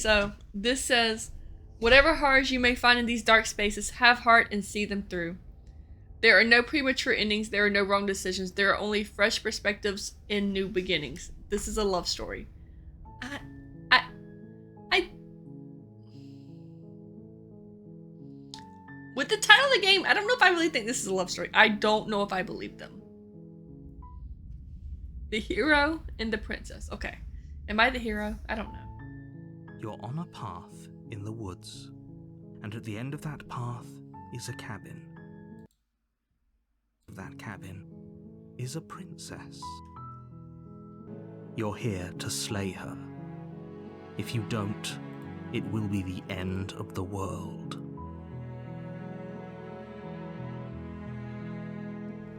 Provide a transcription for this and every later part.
so this says, whatever horrors you may find in these dark spaces, have heart and see them through. There are no premature endings, there are no wrong decisions, there are only fresh perspectives and new beginnings. This is a love story. With the title of the game, I don't know if I really think this is a love story. I don't know if I believe them. The hero and the princess. Okay. Am I the hero? I don't know. You're on a path in the woods, and at the end of that path is a cabin. That cabin is a princess. You're here to slay her. If you don't, it will be the end of the world.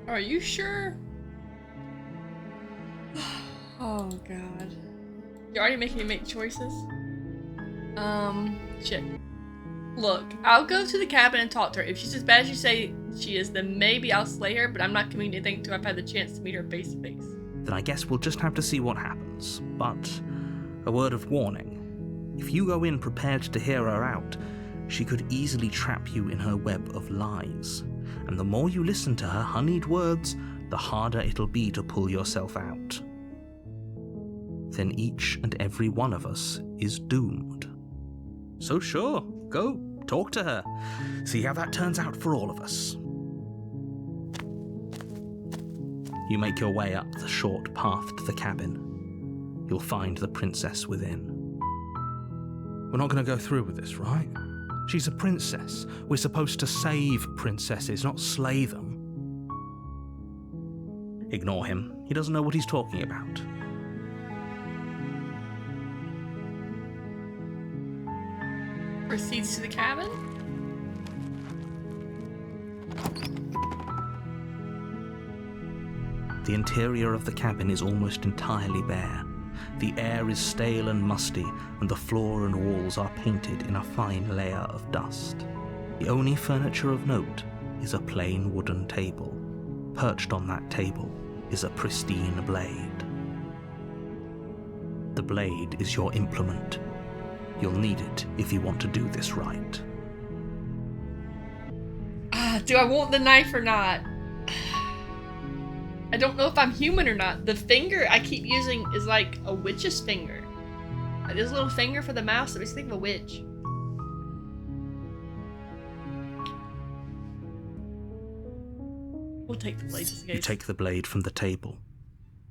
Are you sure? Oh god. You're already making me make choices? Shit. Look, I'll go to the cabin and talk to her. If she's as bad as you say she is, then maybe I'll slay her, but I'm not committing anything until I've had the chance to meet her face to face. Then I guess we'll just have to see what happens. But a word of warning. If you go in prepared to hear her out, she could easily trap you in her web of lies. And the more you listen to her honeyed words, the harder it'll be to pull yourself out. Then each and every one of us is doomed. So sure, go talk to her. See how that turns out for all of us. You make your way up the short path to the cabin. You'll find the princess within. We're not going to go through with this, right? She's a princess. We're supposed to save princesses, not slay them. Ignore him. He doesn't know what he's talking about. Proceeds to the cabin? The interior of the cabin is almost entirely bare. The air is stale and musty, and the floor and walls are painted in a fine layer of dust. The only furniture of note is a plain wooden table. Perched on that table is a pristine blade. The blade is your implement. You'll need it if you want to do this right. Do I want the knife or not? I don't know if I'm human or not. The finger I keep using is like a witch's finger. Like this little finger for the mouse, it makes me think of a witch. We'll take the blade just in case. You take the blade from the table.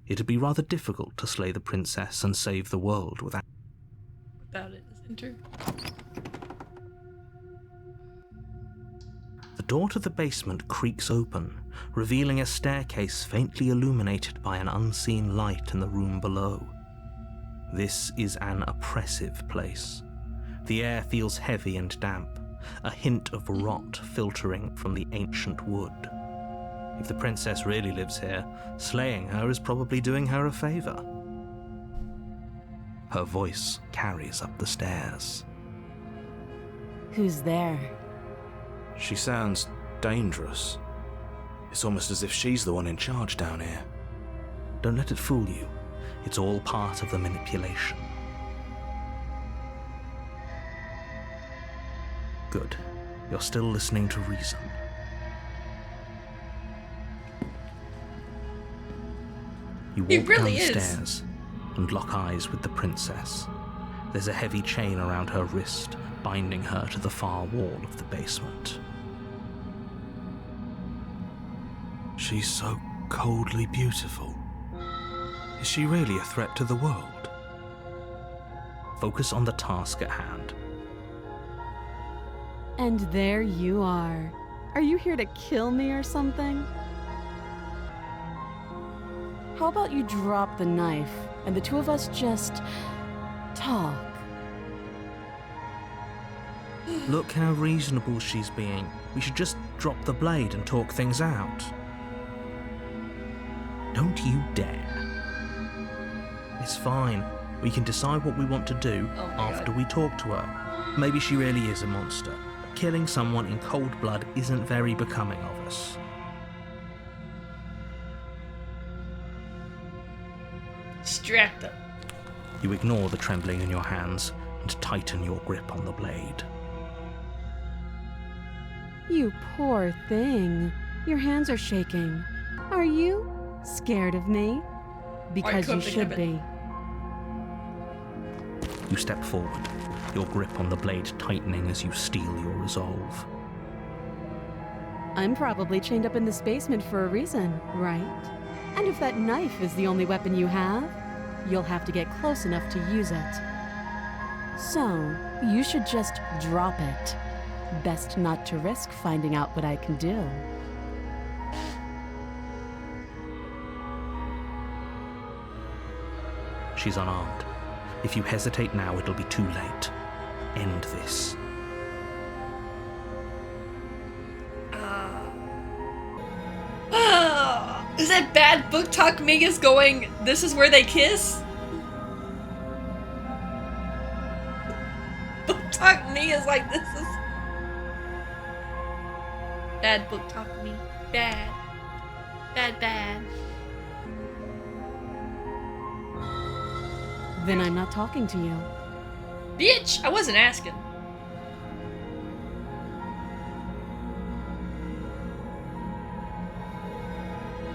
It'd be rather difficult to slay the princess and save the world without it. Enter. The door to the basement creaks open, revealing a staircase faintly illuminated by an unseen light in the room below. This is an oppressive place. The air feels heavy and damp, a hint of rot filtering from the ancient wood. If the princess really lives here, slaying her is probably doing her a favor. Her voice carries up the stairs. Who's there? She sounds dangerous. It's almost as if she's the one in charge down here. Don't let it fool you. It's all part of the manipulation. Good. You're still listening to reason. You walk downstairs and lock eyes with the princess. There's a heavy chain around her wrist, binding her to the far wall of the basement. She's so coldly beautiful. Is she really a threat to the world? Focus on the task at hand. And there you are. Are you here to kill me or something? How about you drop the knife and the two of us just talk? Look how reasonable she's being. We should just drop the blade and talk things out. Don't you dare. It's fine. We can decide what we want to do after we talk to her. Maybe she really is a monster. Killing someone in cold blood isn't very becoming of us. Distract them. You ignore the trembling in your hands and tighten your grip on the blade. You poor thing. Your hands are shaking. Are you scared of me? Because you should be. You step forward, your grip on the blade tightening as you steel your resolve. I'm probably chained up in this basement for a reason, right? And if that knife is the only weapon you have, you'll have to get close enough to use it. So, you should just drop it. Best not to risk finding out what I can do. She's unarmed. If you hesitate now, it'll be too late. End this. Is that bad book talk Mia's going, this is where they kiss? Book talk Mia's like, this is... Bad book talk me. Bad. Bad, bad. Then I'm not talking to you. Bitch, I wasn't asking.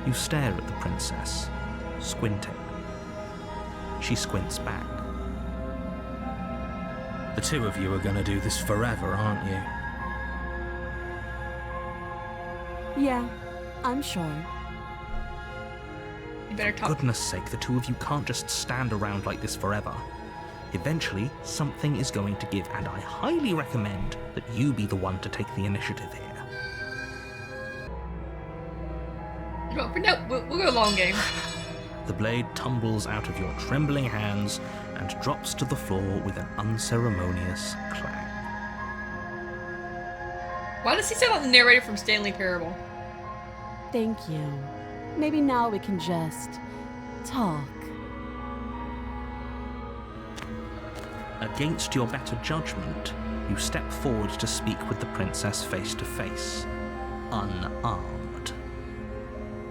You stare at the princess, squinting. She squints back. The two of you are gonna do this forever, aren't you? Yeah, I'm sure. You better talk. Goodness sake, the two of you can't just stand around like this forever. Eventually, something is going to give, and I highly recommend that you be the one to take the initiative here. No, we'll go long game. The blade tumbles out of your trembling hands and drops to the floor with an unceremonious clang. Why does he sound like the narrator from Stanley Parable? Thank you. Maybe now we can just talk. Against your better judgment, you step forward to speak with the princess face to face, unarmed.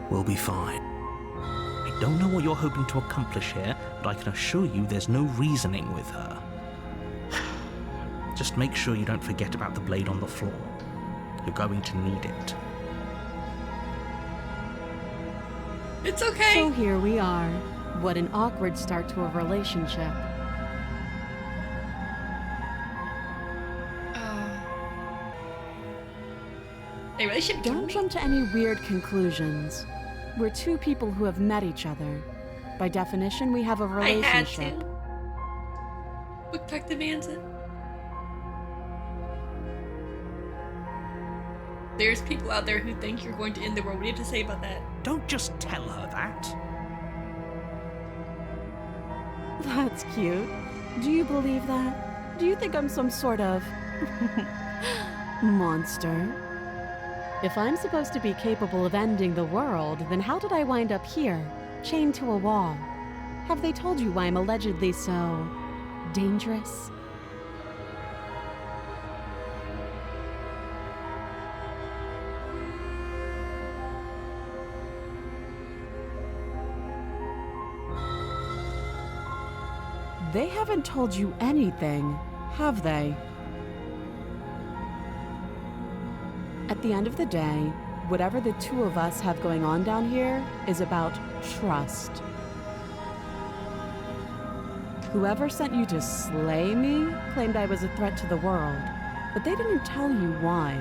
We'll be fine. I don't know what you're hoping to accomplish here, but I can assure you there's no reasoning with her. Just make sure you don't forget about the blade on the floor. You're going to need it. It's okay. So here we are. What an awkward start to a relationship. A relationship? Don't jump to any weird conclusions. We're two people who have met each other. By definition, we have a relationship. I had to. Book talk demands it. There's people out there who think you're going to end the world. What do you have to say about that? Don't just tell her that. That's cute. Do you believe that? Do you think I'm some sort of monster? If I'm supposed to be capable of ending the world, then how did I wind up here, chained to a wall? Have they told you why I'm allegedly so dangerous? They haven't told you anything, have they? At the end of the day, whatever the two of us have going on down here is about trust. Whoever sent you to slay me claimed I was a threat to the world, but they didn't tell you why.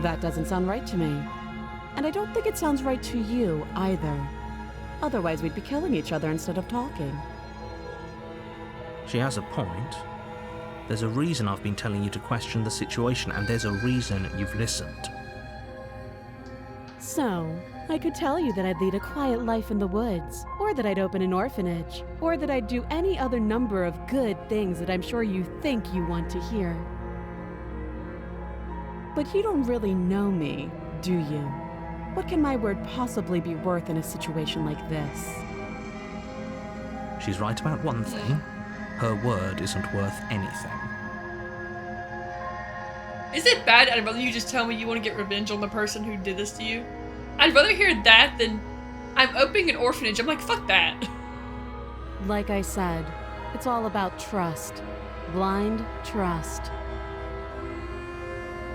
That doesn't sound right to me. And I don't think it sounds right to you either. Otherwise, we'd be killing each other instead of talking. She has a point. There's a reason I've been telling you to question the situation, and there's a reason you've listened. So, I could tell you that I'd lead a quiet life in the woods, or that I'd open an orphanage, or that I'd do any other number of good things that I'm sure you think you want to hear. But you don't really know me, do you? What can my word possibly be worth in a situation like this? She's right about one thing. Her word isn't worth anything. Is it bad? I'd rather you just tell me you want to get revenge on the person who did this to you. I'd rather hear that than I'm opening an orphanage. I'm like, fuck that. Like I said, It's all about trust. Blind trust.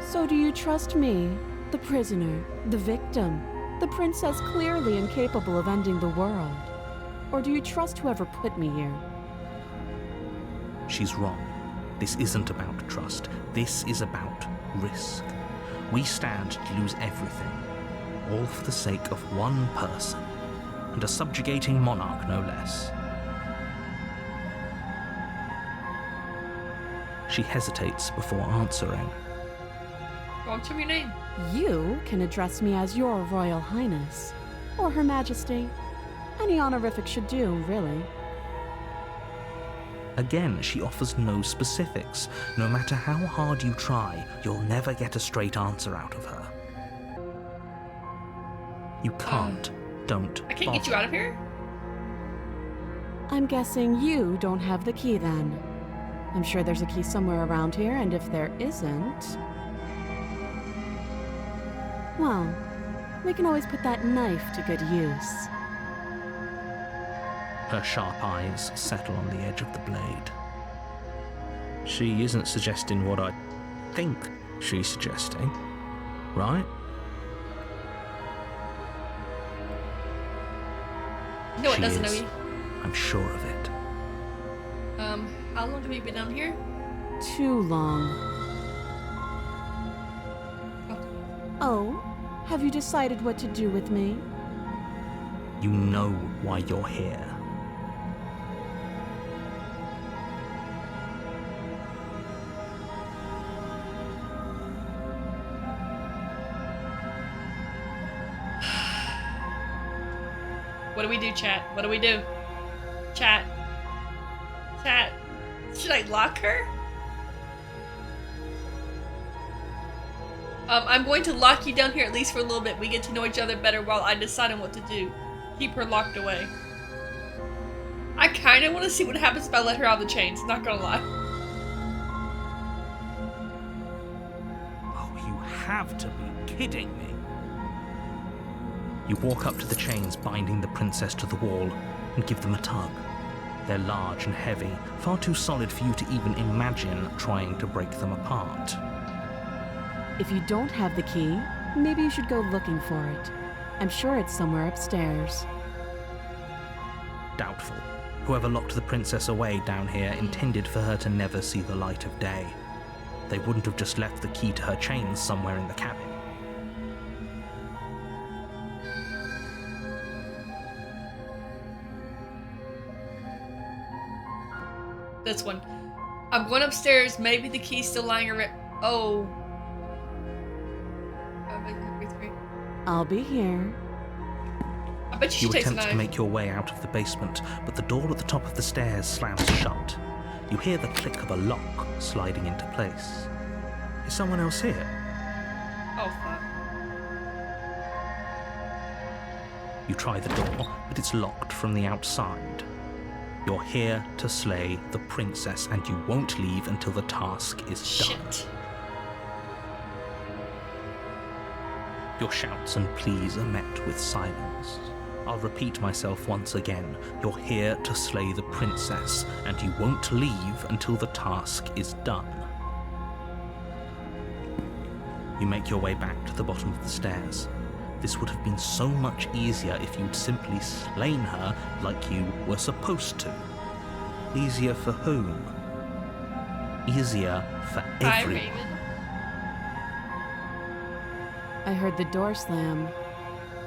So do you trust me, the prisoner, the victim, the princess clearly incapable of ending the world? Or do you trust whoever put me here? She's wrong. This isn't about trust. This is about risk. We stand to lose everything, all for the sake of one person, and a subjugating monarch no less. She hesitates before answering. What's your name? You can address me as Your Royal Highness, or Her Majesty. Any honorific should do, really. Again, she offers no specifics. No matter how hard you try, you'll never get a straight answer out of her. You can't. Don't I can't get you out of here? I'm guessing you don't have the key then. I'm sure there's a key somewhere around here, and if there isn't... well, we can always put that knife to good use. Her sharp eyes settle on the edge of the blade. She isn't suggesting what I think she's suggesting, right? No, it She doesn't know is. you. I'm sure of it. How long have you been down here? Too long. Oh, have you decided what to do with me? You know why you're here. What do we do, chat? What do we do? Chat. Chat. Should I lock her? I'm going to lock you down here at least for a little bit. We get to know each other better while I decide on what to do. Keep her locked away. I kind of want to see what happens if I let her out of the chains. Not gonna lie. Oh, you have to be kidding me. You walk up to the chains binding the princess to the wall and give them a tug. They're large and heavy, far too solid for you to even imagine trying to break them apart. If you don't have the key, maybe you should go looking for it. I'm sure it's somewhere upstairs. Doubtful. Whoever locked the princess away down here intended for her to never see the light of day. They wouldn't have just left the key to her chains somewhere in the cabin. This one. I'm going upstairs. Maybe the key's still lying around. Oh. I'll be here. I bet you You should take some attempt to make your way out of the basement, but the door at the top of the stairs slams shut. You hear the click of a lock sliding into place. Is someone else here? Oh, fuck. You try the door, but it's locked from the outside. You're here to slay the princess, and you won't leave until the task is done. Shit. Your shouts and pleas are met with silence. I'll repeat myself once again. You're here to slay the princess, and you won't leave until the task is done. You make your way back to the bottom of the stairs. This would have been so much easier if you'd simply slain her like you were supposed to. Easier for whom? Easier for Hi, everyone. Raven. I heard the door slam.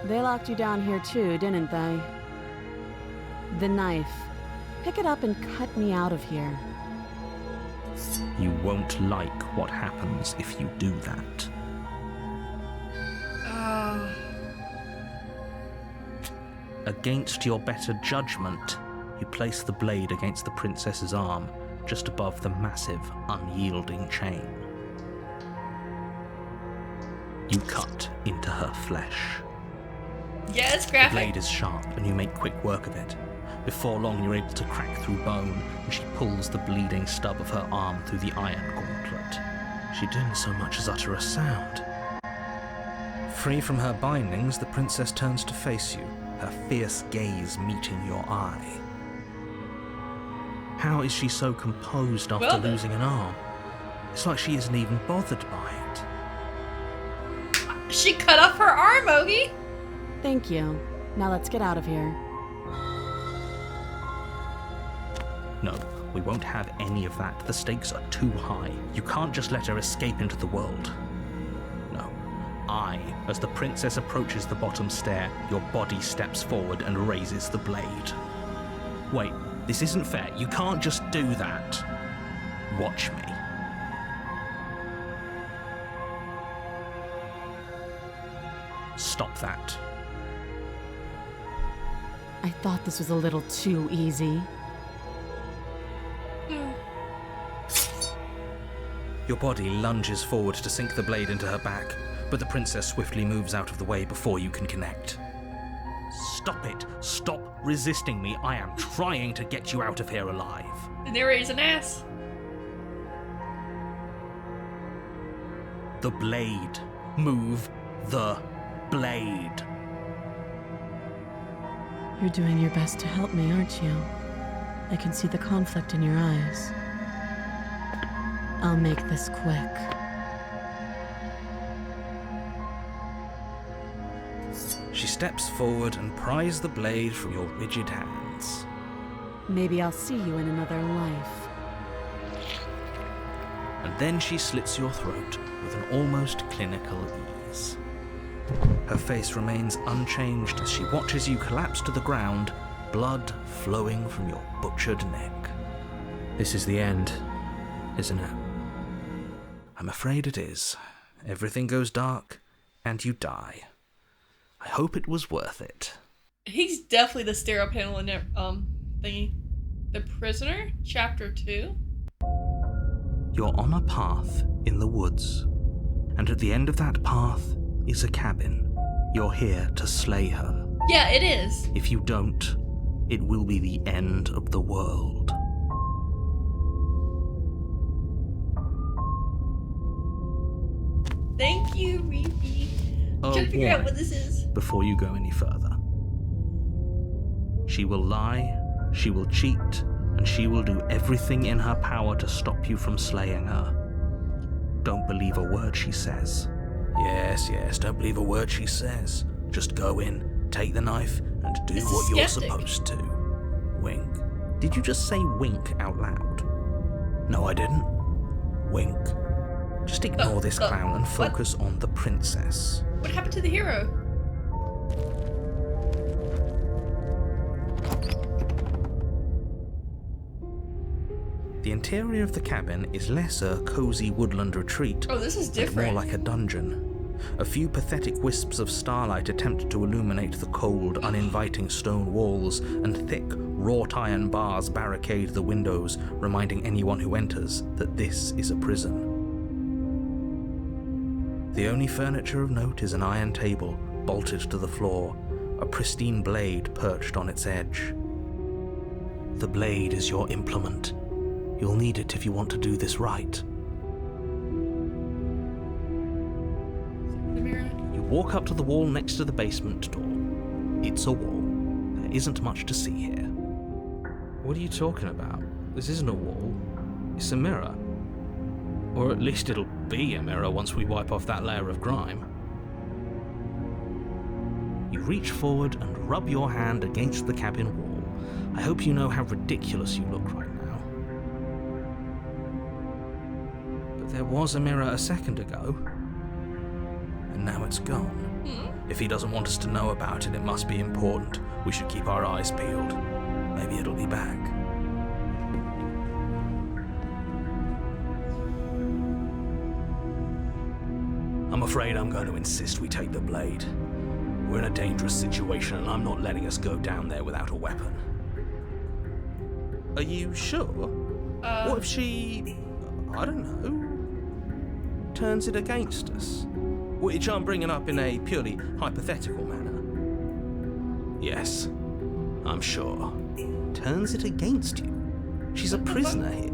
They locked you down here too, didn't they? The knife. Pick it up and cut me out of here. You won't like what happens if you do that. Against your better judgment, you place the blade against the princess's arm, just above the massive, unyielding chain. You cut into her flesh. Yeah, it's The graphic. blade is sharp, and you make quick work of it. Before long, you're able to crack through bone, and she pulls the bleeding stub of her arm through the iron gauntlet. She didn't so much as utter a sound. Free from her bindings, the princess turns to face you, her fierce gaze meeting your eye. How is she so composed after Well then. losing an arm? It's like she isn't even bothered by it. She cut off her arm, Ogie! Thank you. Now let's get out of here. No, we won't have any of that. The stakes are too high. You can't just let her escape into the world. No. As the princess approaches the bottom stair, your body steps forward and raises the blade. Wait, this isn't fair. You can't just do that. Watch me. Stop that. I thought this was a little too easy. Your body lunges forward to sink the blade into her back, but the princess swiftly moves out of the way before you can connect. Stop it! Stop resisting me! I am trying to get you out of here alive. The narrator's an ass. The blade. Move the blade. You're doing your best to help me, aren't you? I can see the conflict in your eyes. I'll make this quick. She steps forward and pries the blade from your rigid hands. Maybe I'll see you in another life. And then she slits your throat with an almost clinical ease. Her face remains unchanged as she watches you collapse to the ground, blood flowing from your butchered neck. This is the end, isn't it? I'm afraid it is. Everything goes dark, and you die. I hope it was worth it. He's definitely the stereo panel in there, thingy. The Prisoner, Chapter 2. You're on a path in the woods, and at the end of that path is a cabin. You're here to slay her. Yeah, it is. If you don't, it will be the end of the world. Thank you, Reefy. I'm trying to figure out what this is. Before you go any further. She will lie, she will cheat, and she will do everything in her power to stop you from slaying her. Don't believe a word she says. Yes, don't believe a word she says. Just go in, take the knife, and do This is what you're skeptic. supposed to. Wink. Did you just say wink out loud? No, I didn't. Wink. Just ignore this clown and focus on the princess. What happened to the hero? The interior of the cabin is less a cozy woodland retreat Oh, this is and different. more like a dungeon. A few pathetic wisps of starlight attempt to illuminate the cold, uninviting stone walls, and thick, wrought iron bars barricade the windows, reminding anyone who enters that this is a prison. The only furniture of note is an iron table, bolted to the floor, a pristine blade perched on its edge. The blade is your implement. You'll need it if you want to do this right. The mirror. You walk up to the wall next to the basement door. It's a wall. There isn't much to see here. What are you talking about? This isn't a wall. It's a mirror. Or at least it'll be a mirror once we wipe off that layer of grime. You reach forward and rub your hand against the cabin wall. I hope you know how ridiculous you look right now. But there was a mirror a second ago. And now it's gone. If he doesn't want us to know about it, it must be important. We should keep our eyes peeled. Maybe it'll be back. I'm afraid I'm going to insist we take the blade. We're in a dangerous situation and I'm not letting us go down there without a weapon. Are you sure? What if she, I don't know, turns it against us? Which I'm bringing up in a purely hypothetical manner. Yes, I'm sure. Turns it against you? She's a prisoner here.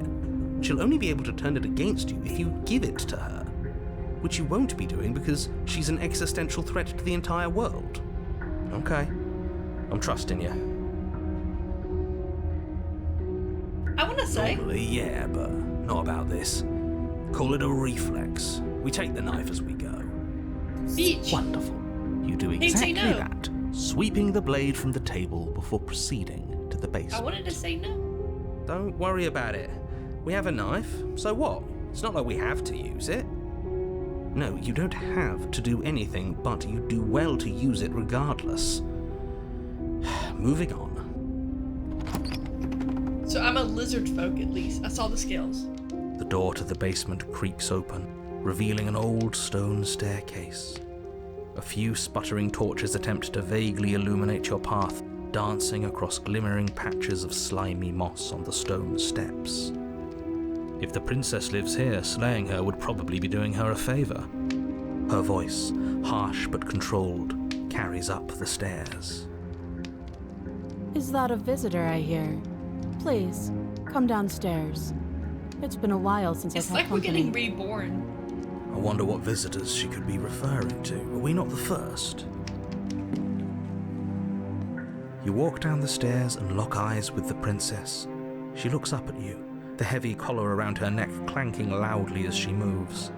She'll only be able to turn it against you if you give it to her. Which you won't be doing because she's an existential threat to the entire world. Okay, I'm trusting you. I want to say. Normally, yeah, but not about this. Call it a reflex. We take the knife as we go. Beach. Wonderful. You do Didn't say exactly no. that, sweeping the blade from the table before proceeding to the I basement. wanted to say no. Don't worry about it. We have a knife, so what? It's not like we have to use it. No, you don't have to do anything, but you do well to use it regardless. Moving on. So I'm a lizard folk at least. I saw the scales. The door to the basement creaks open, revealing an old stone staircase. A few sputtering torches attempt to vaguely illuminate your path, dancing across glimmering patches of slimy moss on the stone steps. If the princess lives here, slaying her would probably be doing her a favor. Her voice, harsh but controlled, carries up the stairs. Is that a visitor I hear? Please, come downstairs. It's been a while since It's I've like had we're company. getting reborn. I wonder what visitors she could be referring to. Are we not the first? You walk down the stairs and lock eyes with the princess. She looks up at you, the heavy collar around her neck clanking loudly as she moves.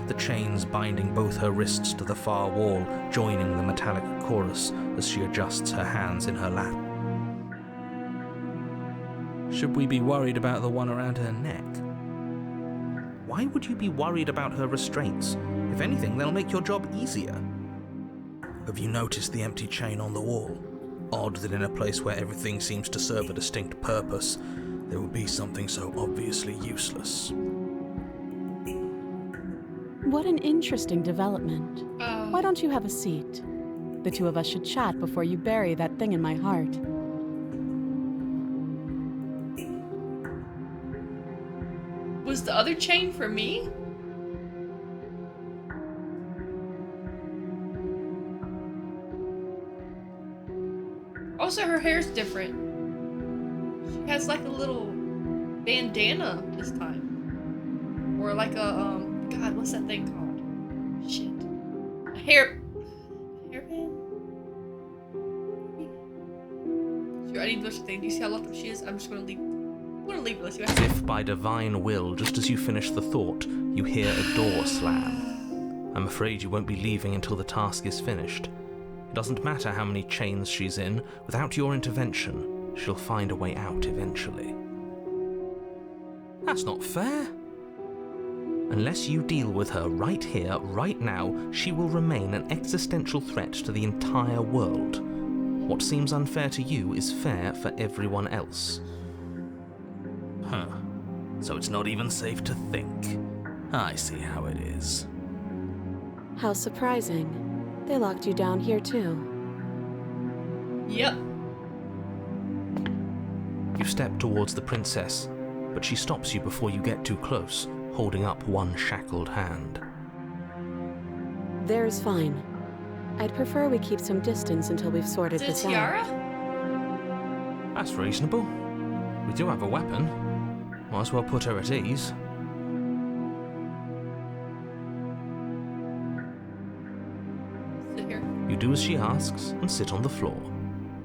The chains binding both her wrists to the far wall, joining the metallic chorus as she adjusts her hands in her lap. Should we be worried about the one around her neck? Why would you be worried about her restraints? If anything, they'll make your job easier. Have you noticed the empty chain on the wall? Odd that in a place where everything seems to serve a distinct purpose, there would be something so obviously useless. What an interesting development. Uh, Why don't you have a seat? The two of us should chat before you bury that thing in my heart. Was the other chain for me? Also, her hair's different. She has like a little bandana this time. Or like a, God, what's that thing called? Shit. A hairband? Sure, I need to look at thing. Do you see how lucky she is? I'm just gonna leave. I'm gonna leave it. Let's see what As happens. if by divine will, just as you finish the thought, you hear a door slam. I'm afraid you won't be leaving until the task is finished. It doesn't matter how many chains she's in, without your intervention, she'll find a way out eventually. That's not fair. Unless you deal with her right here, right now, she will remain an existential threat to the entire world. What seems unfair to you is fair for everyone else. Huh. So it's not even safe to think. I see how it is. How surprising. They locked you down here too. Yep. You step towards the princess, but she stops you before you get too close, holding up one shackled hand. There's fine. I'd prefer we keep some distance until we've sorted Is it a this out. tiara? That's reasonable. We do have a weapon. Might as well put her at ease. Sit here. You do as she asks and sit on the floor,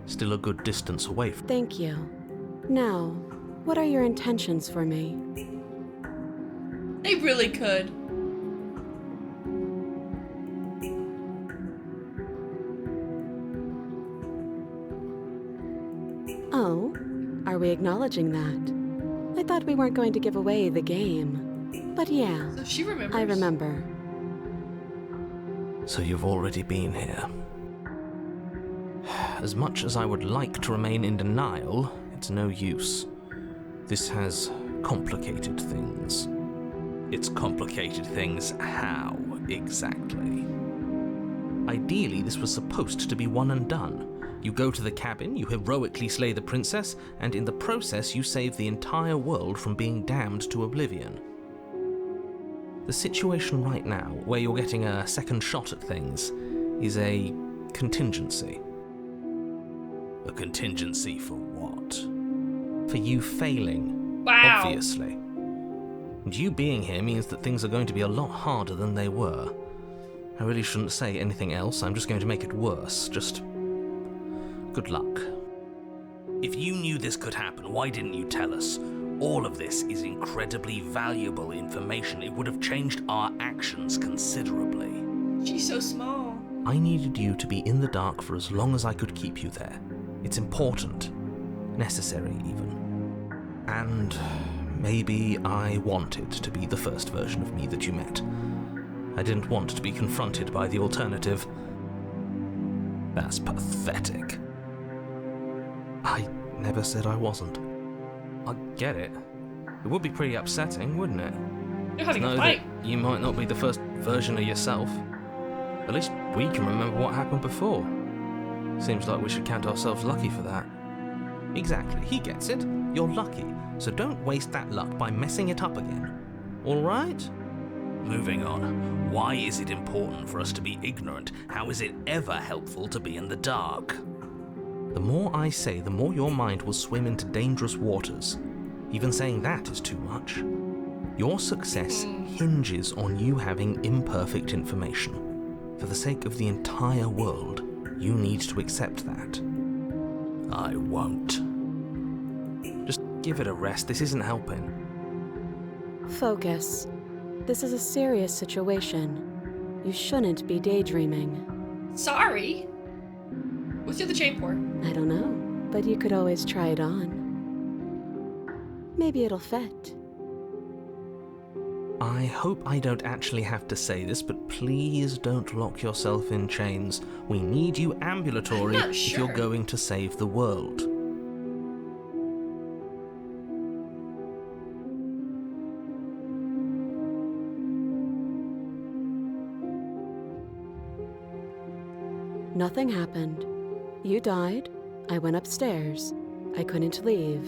still a good distance away from. Thank you. Now, what are your intentions for me? They really could. Oh, are we acknowledging that? I thought we weren't going to give away the game. But yeah, So she remembers. I remember. So you've already been here. As much as I would like to remain in denial, it's no use. This has complicated things. It's complicated things how, exactly? Ideally, this was supposed to be one and done. You go to the cabin, you heroically slay the princess, and in the process you save the entire world from being damned to oblivion. The situation right now, where you're getting a second shot at things, is a contingency. A contingency for what? For you failing, Wow. obviously. And you being here means that things are going to be a lot harder than they were. I really shouldn't say anything else, I'm just going to make it worse. Just good luck. If you knew this could happen, why didn't you tell us? All of this is incredibly valuable information. It would have changed our actions considerably. She's so small. I needed you to be in the dark for as long as I could keep you there. It's important. Necessary, even. And maybe I wanted to be the first version of me that you met. I didn't want to be confronted by the alternative. That's pathetic. I never said I wasn't. I get it. It would be pretty upsetting, wouldn't it? You're having To a know fight. that you might not be the first version of yourself. At least we can remember what happened before. Seems like we should count ourselves lucky for that. Exactly, he gets it. You're lucky, so don't waste that luck by messing it up again. Alright? Moving on. Why is it important for us to be ignorant? How is it ever helpful to be in the dark? The more I say, the more your mind will swim into dangerous waters. Even saying that is too much. Your success hinges on you having imperfect information. For the sake of the entire world, you need to accept that. I won't. Just give it a rest. This isn't helping. Focus. This is a serious situation. You shouldn't be daydreaming. Sorry. What's the other chain for? I don't know, but you could always try it on. Maybe it'll fit. I hope I don't actually have to say this, but please don't lock yourself in chains. We need you ambulatory I'm not if you're sure. going to save the world. Nothing happened. You died. I went upstairs. I couldn't leave.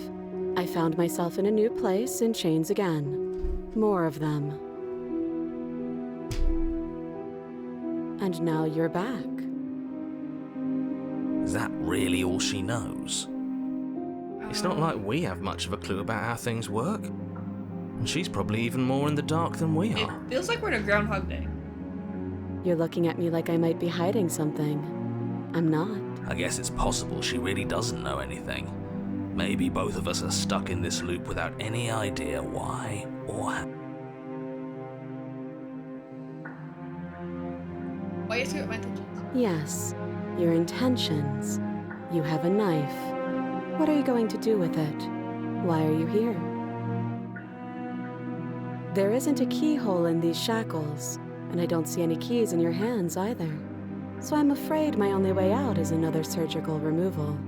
I found myself in a new place in chains again. More of them. And now you're back. Is that really all she knows? It's not like we have much of a clue about how things work. And she's probably even more in the dark than we It are. feels like we're in a Groundhog Day. You're looking at me like I might be hiding something. I'm not. I guess it's possible she really doesn't know anything. Maybe both of us are stuck in this loop without any idea why or how. Why you have my intentions? Yes, your intentions. You have a knife. What are you going to do with it? Why are you here? There isn't a keyhole in these shackles, and I don't see any keys in your hands either. So I'm afraid my only way out is another surgical removal.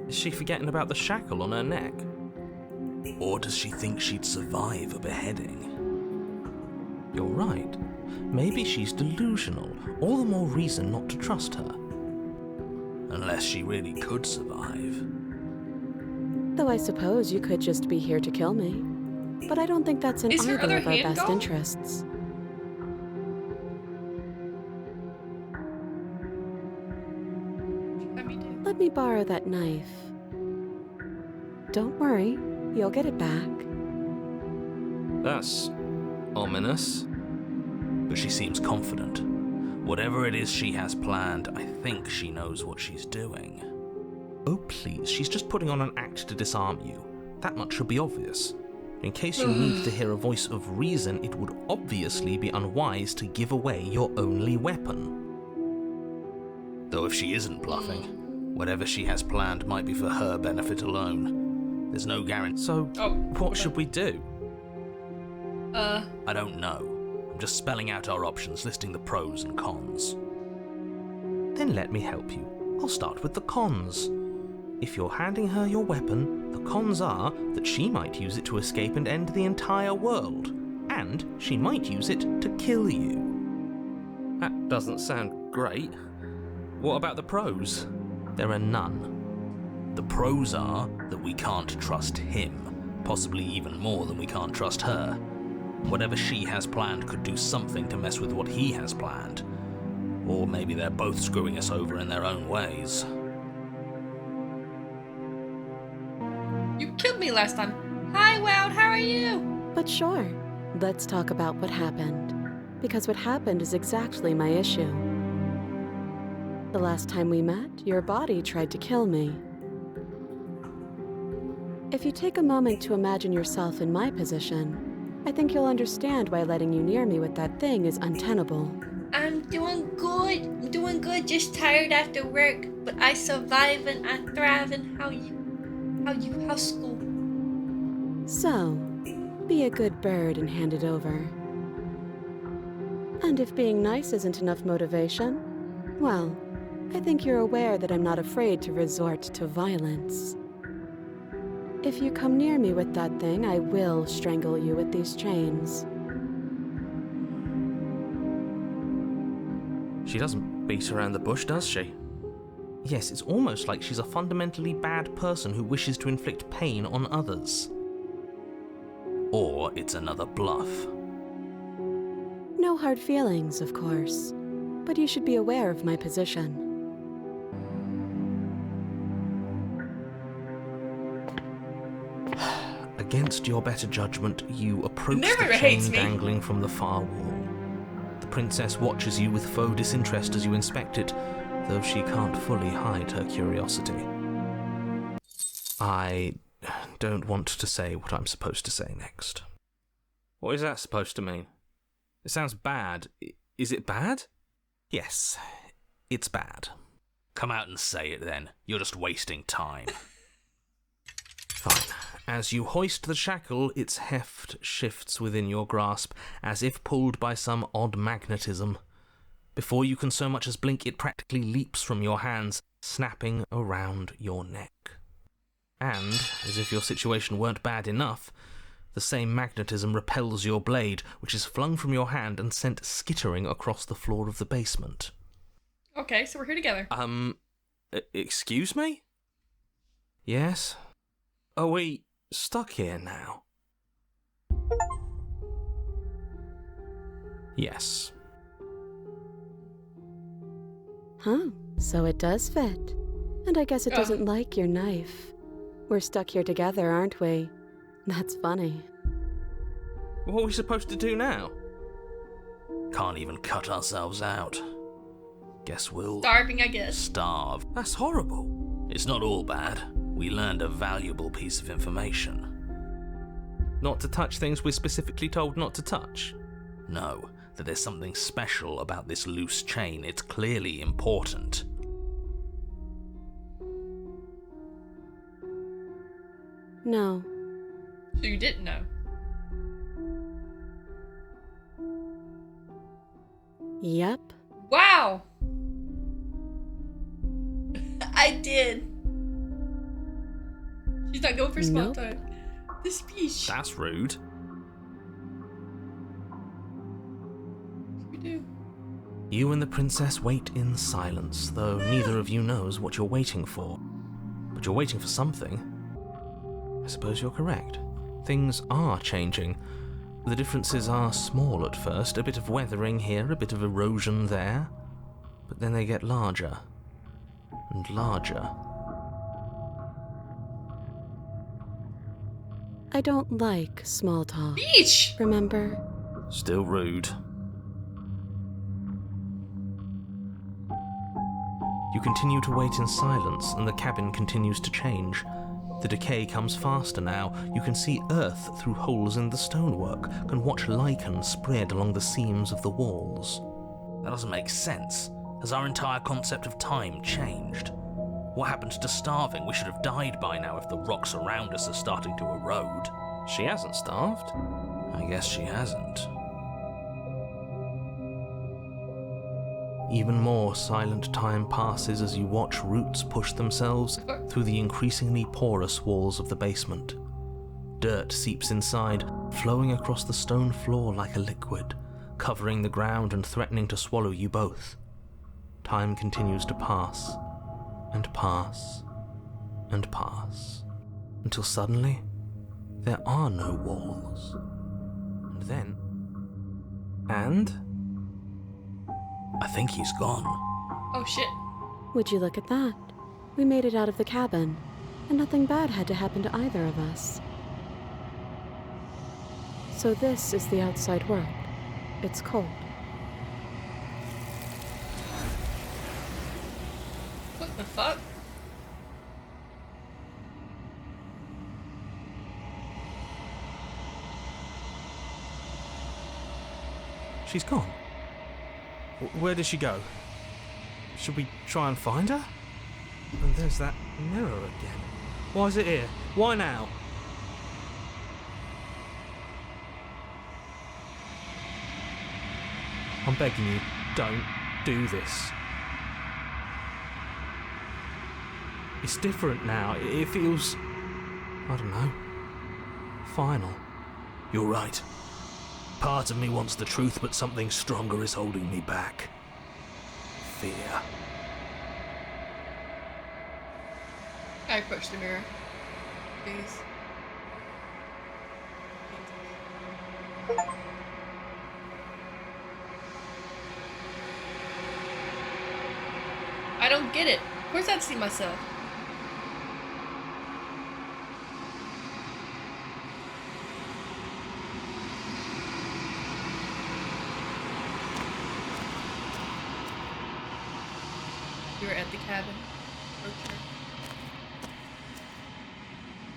Is she forgetting about the shackle on her neck? Or does she think she'd survive a beheading? You're right. Maybe she's delusional. All the more reason not to trust her. Unless she really could survive. Though I suppose you could just be here to kill me. But I don't think that's in Is her either other of our hand best gone? interests. Let me do. Let me borrow that knife. Don't worry, you'll get it back. That's ominous. But she seems confident. Whatever it is she has planned, I think she knows what she's doing. Oh please, she's just putting on an act to disarm you. That much should be obvious. In case you need to hear a voice of reason, it would obviously be unwise to give away your only weapon. Though if she isn't bluffing, whatever she has planned might be for her benefit alone. There's no guarantee. So, Oh, what should we do? I don't know. I'm just spelling out our options, listing the pros and cons. Then let me help you. I'll start with the cons. If you're handing her your weapon, the cons are that she might use it to escape and end the entire world. And she might use it to kill you. That doesn't sound great. What about the pros? There are none. The pros are that we can't trust him, possibly even more than we can't trust her. Whatever she has planned could do something to mess with what he has planned. Or maybe they're both screwing us over in their own ways. You killed me last time. Hi, Wound, how are you? But sure, let's talk about what happened. Because what happened is exactly my issue. The last time we met, your body tried to kill me. If you take a moment to imagine yourself in my position, I think you'll understand why letting you near me with that thing is untenable. I'm doing good. I'm doing good. Just tired after work, but I survive and I thrive. And how's school? So, be a good bird and hand it over. And if being nice isn't enough motivation, well, I think you're aware that I'm not afraid to resort to violence. If you come near me with that thing, I will strangle you with these chains. She doesn't beat around the bush, does she? Yes, it's almost like she's a fundamentally bad person who wishes to inflict pain on others. Or it's another bluff. No hard feelings, of course, but you should be aware of my position. Against your better judgment, you approach Never the hates chain me. dangling from the far wall. The princess watches you with faux disinterest as you inspect it, though she can't fully hide her curiosity. I don't want to say what I'm supposed to say next. What is that supposed to mean? It sounds bad. Is it bad? Yes, it's bad. Come out and say it then. You're just wasting time. Fine. As you hoist the shackle, its heft shifts within your grasp, as if pulled by some odd magnetism. Before you can so much as blink, it practically leaps from your hands, snapping around your neck. And, as if your situation weren't bad enough, the same magnetism repels your blade, which is flung from your hand and sent skittering across the floor of the basement. Okay, so we're here together. Excuse me? Yes? Are we stuck here now? Yes. Huh, so it does fit. And I guess it doesn't like your knife. We're stuck here together, aren't we? That's funny. What are we supposed to do now? Can't even cut ourselves out. Guess we'll Starving, I guess. starve. That's horrible. It's not all bad. We learned a valuable piece of information. Not to touch things we're specifically told not to touch? No, that there's something special about this loose chain. It's clearly important. No. So you didn't know. Yep. Wow! I did. She's not going for small Nope. talk. The speech. That's rude. We do. You and the princess wait in silence, though neither of you knows what you're waiting for. But you're waiting for something. I suppose you're correct. Things are changing. The differences are small at first, a bit of weathering here, a bit of erosion there. But then they get larger and larger. I don't like small talk. Beach! Remember? Still rude. You continue to wait in silence, and the cabin continues to change. The decay comes faster now. You can see earth through holes in the stonework, can watch lichen spread along the seams of the walls. That doesn't make sense. Has our entire concept of time changed? What happened to starving? We should have died by now if the rocks around us are starting to erode. She hasn't starved. I guess she hasn't. Even more silent time passes as you watch roots push themselves through the increasingly porous walls of the basement. Dirt seeps inside, flowing across the stone floor like a liquid, covering the ground and threatening to swallow you both. Time continues to pass, and pass, and pass, until suddenly there are no walls. And then... I think he's gone. Oh shit. Would you look at that? We made it out of the cabin, and nothing bad had to happen to either of us. So this is the outside world. It's cold. What the fuck? She's gone. Where did she go? Should we try and find her? And there's that mirror again. Why is it here? Why now? I'm begging you, don't do this. It's different now. It feels, I don't know, final. You're right. Part of me wants the truth, but something stronger is holding me back. Fear. I approach the mirror. Please. I don't get it. Of course I'd see myself. You're at the cabin. Okay.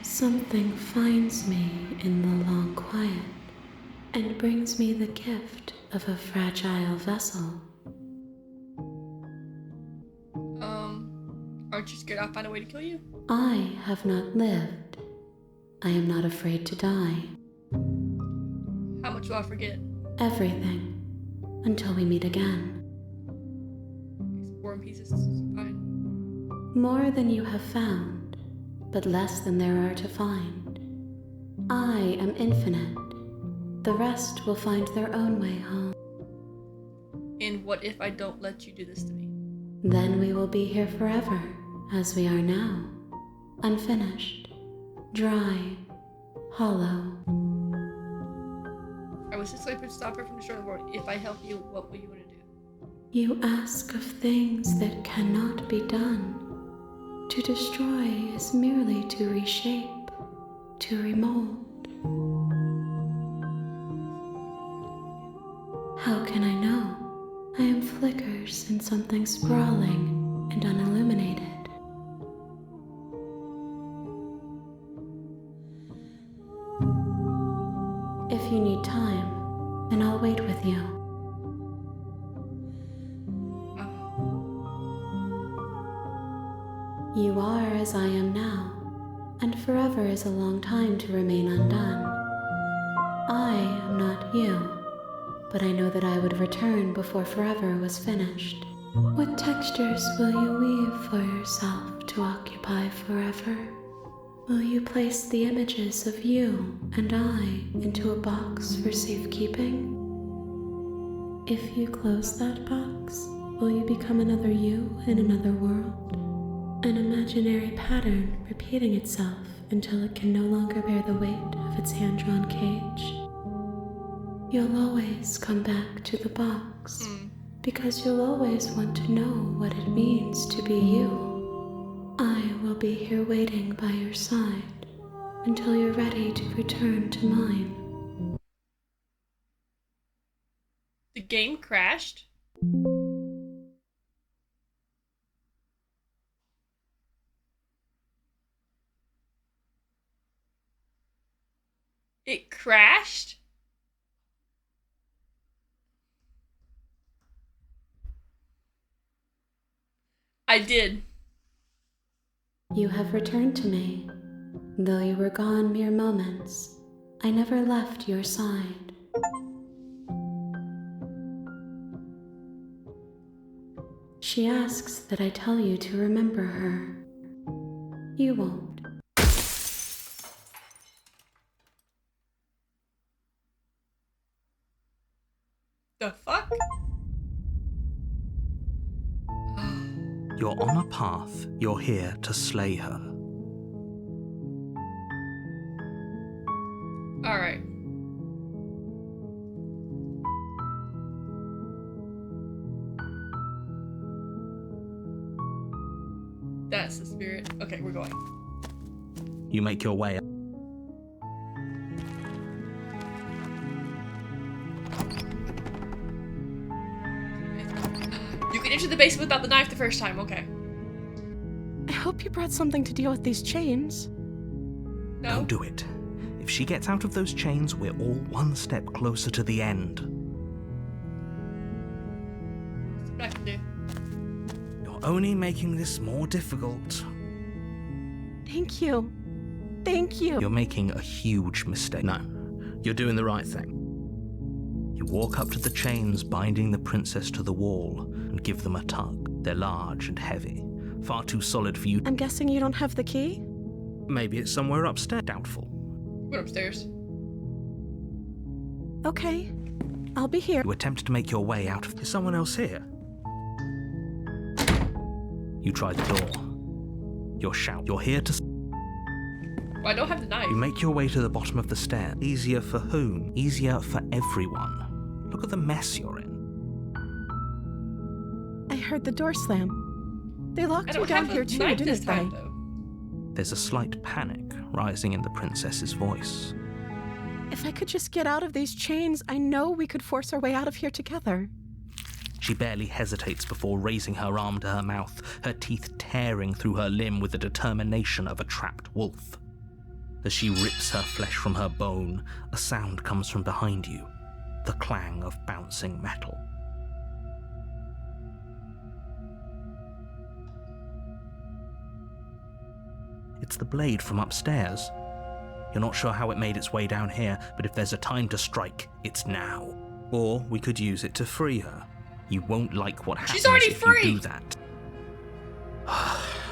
Something finds me in the long quiet and brings me the gift of a fragile vessel. Aren't you scared I'll find a way to kill you? I have not lived. I am not afraid to die. How much will I forget? Everything. Until we meet again. These War and Pieces is fine. More than you have found, but less than there are to find. I am infinite. The rest will find their own way home. And what if I don't let you do this to me? Then we will be here forever, as we are now. Unfinished, dry, hollow. I was just going to stop her from destroying the world. If I help you, what will you want to do? You ask of things that cannot be done. To destroy is merely to reshape, to remold. How can I know? I am flickers in something sprawling and unilluminated. If you need time, then I'll wait with you. You are as I am now, and forever is a long time to remain undone. I am not you, but I know that I would return before forever was finished. What textures will you weave for yourself to occupy forever? Will you place the images of you and I into a box for safekeeping? If you close that box, will you become another you in another world? An imaginary pattern repeating itself until it can no longer bear the weight of its hand-drawn cage? You'll always come back to the box, because you'll always want to know what it means to be you. I will be here waiting by your side until you're ready to return to mine. The game crashed? It crashed? I did. You have returned to me. Though you were gone mere moments, I never left your side. She asks that I tell you to remember her. You won't. The fuck? You're on a path. You're here to slay her. Alright. That's the spirit. Okay, we're going. You make your way. You can enter the basement without the knife the first time, okay. I hope you brought something to deal with these chains. No? Don't do it. If she gets out of those chains, we're all one step closer to the end. only making this more difficult. Thank you. Thank you. You're making a huge mistake. No, you're doing the right thing. You walk up to the chains binding the princess to the wall and give them a tug. They're large and heavy, far too solid for you. I'm guessing you don't have the key? Maybe it's somewhere upstairs. Doubtful. Go upstairs. Okay. I'll be here. You attempt to make your way out of... Is someone else here? You try the door. You're shout. You're here to... Well, I don't have the knife. You make your way to the bottom of the stair. Easier for whom? Easier for everyone. Look at the mess you're in. I heard the door slam. They I locked me don't down have here the too, knife this didn't time, they? though. There's a slight panic rising in the princess's voice. If I could just get out of these chains, I know we could force our way out of here together. She barely hesitates before raising her arm to her mouth, her teeth tearing through her limb with the determination of a trapped wolf. As she rips her flesh from her bone, a sound comes from behind you, the clang of bouncing metal. It's the blade from upstairs. You're not sure how it made its way down here, but if there's a time to strike, it's now. Or we could use it to free her. You won't like what happens already if free! you do that.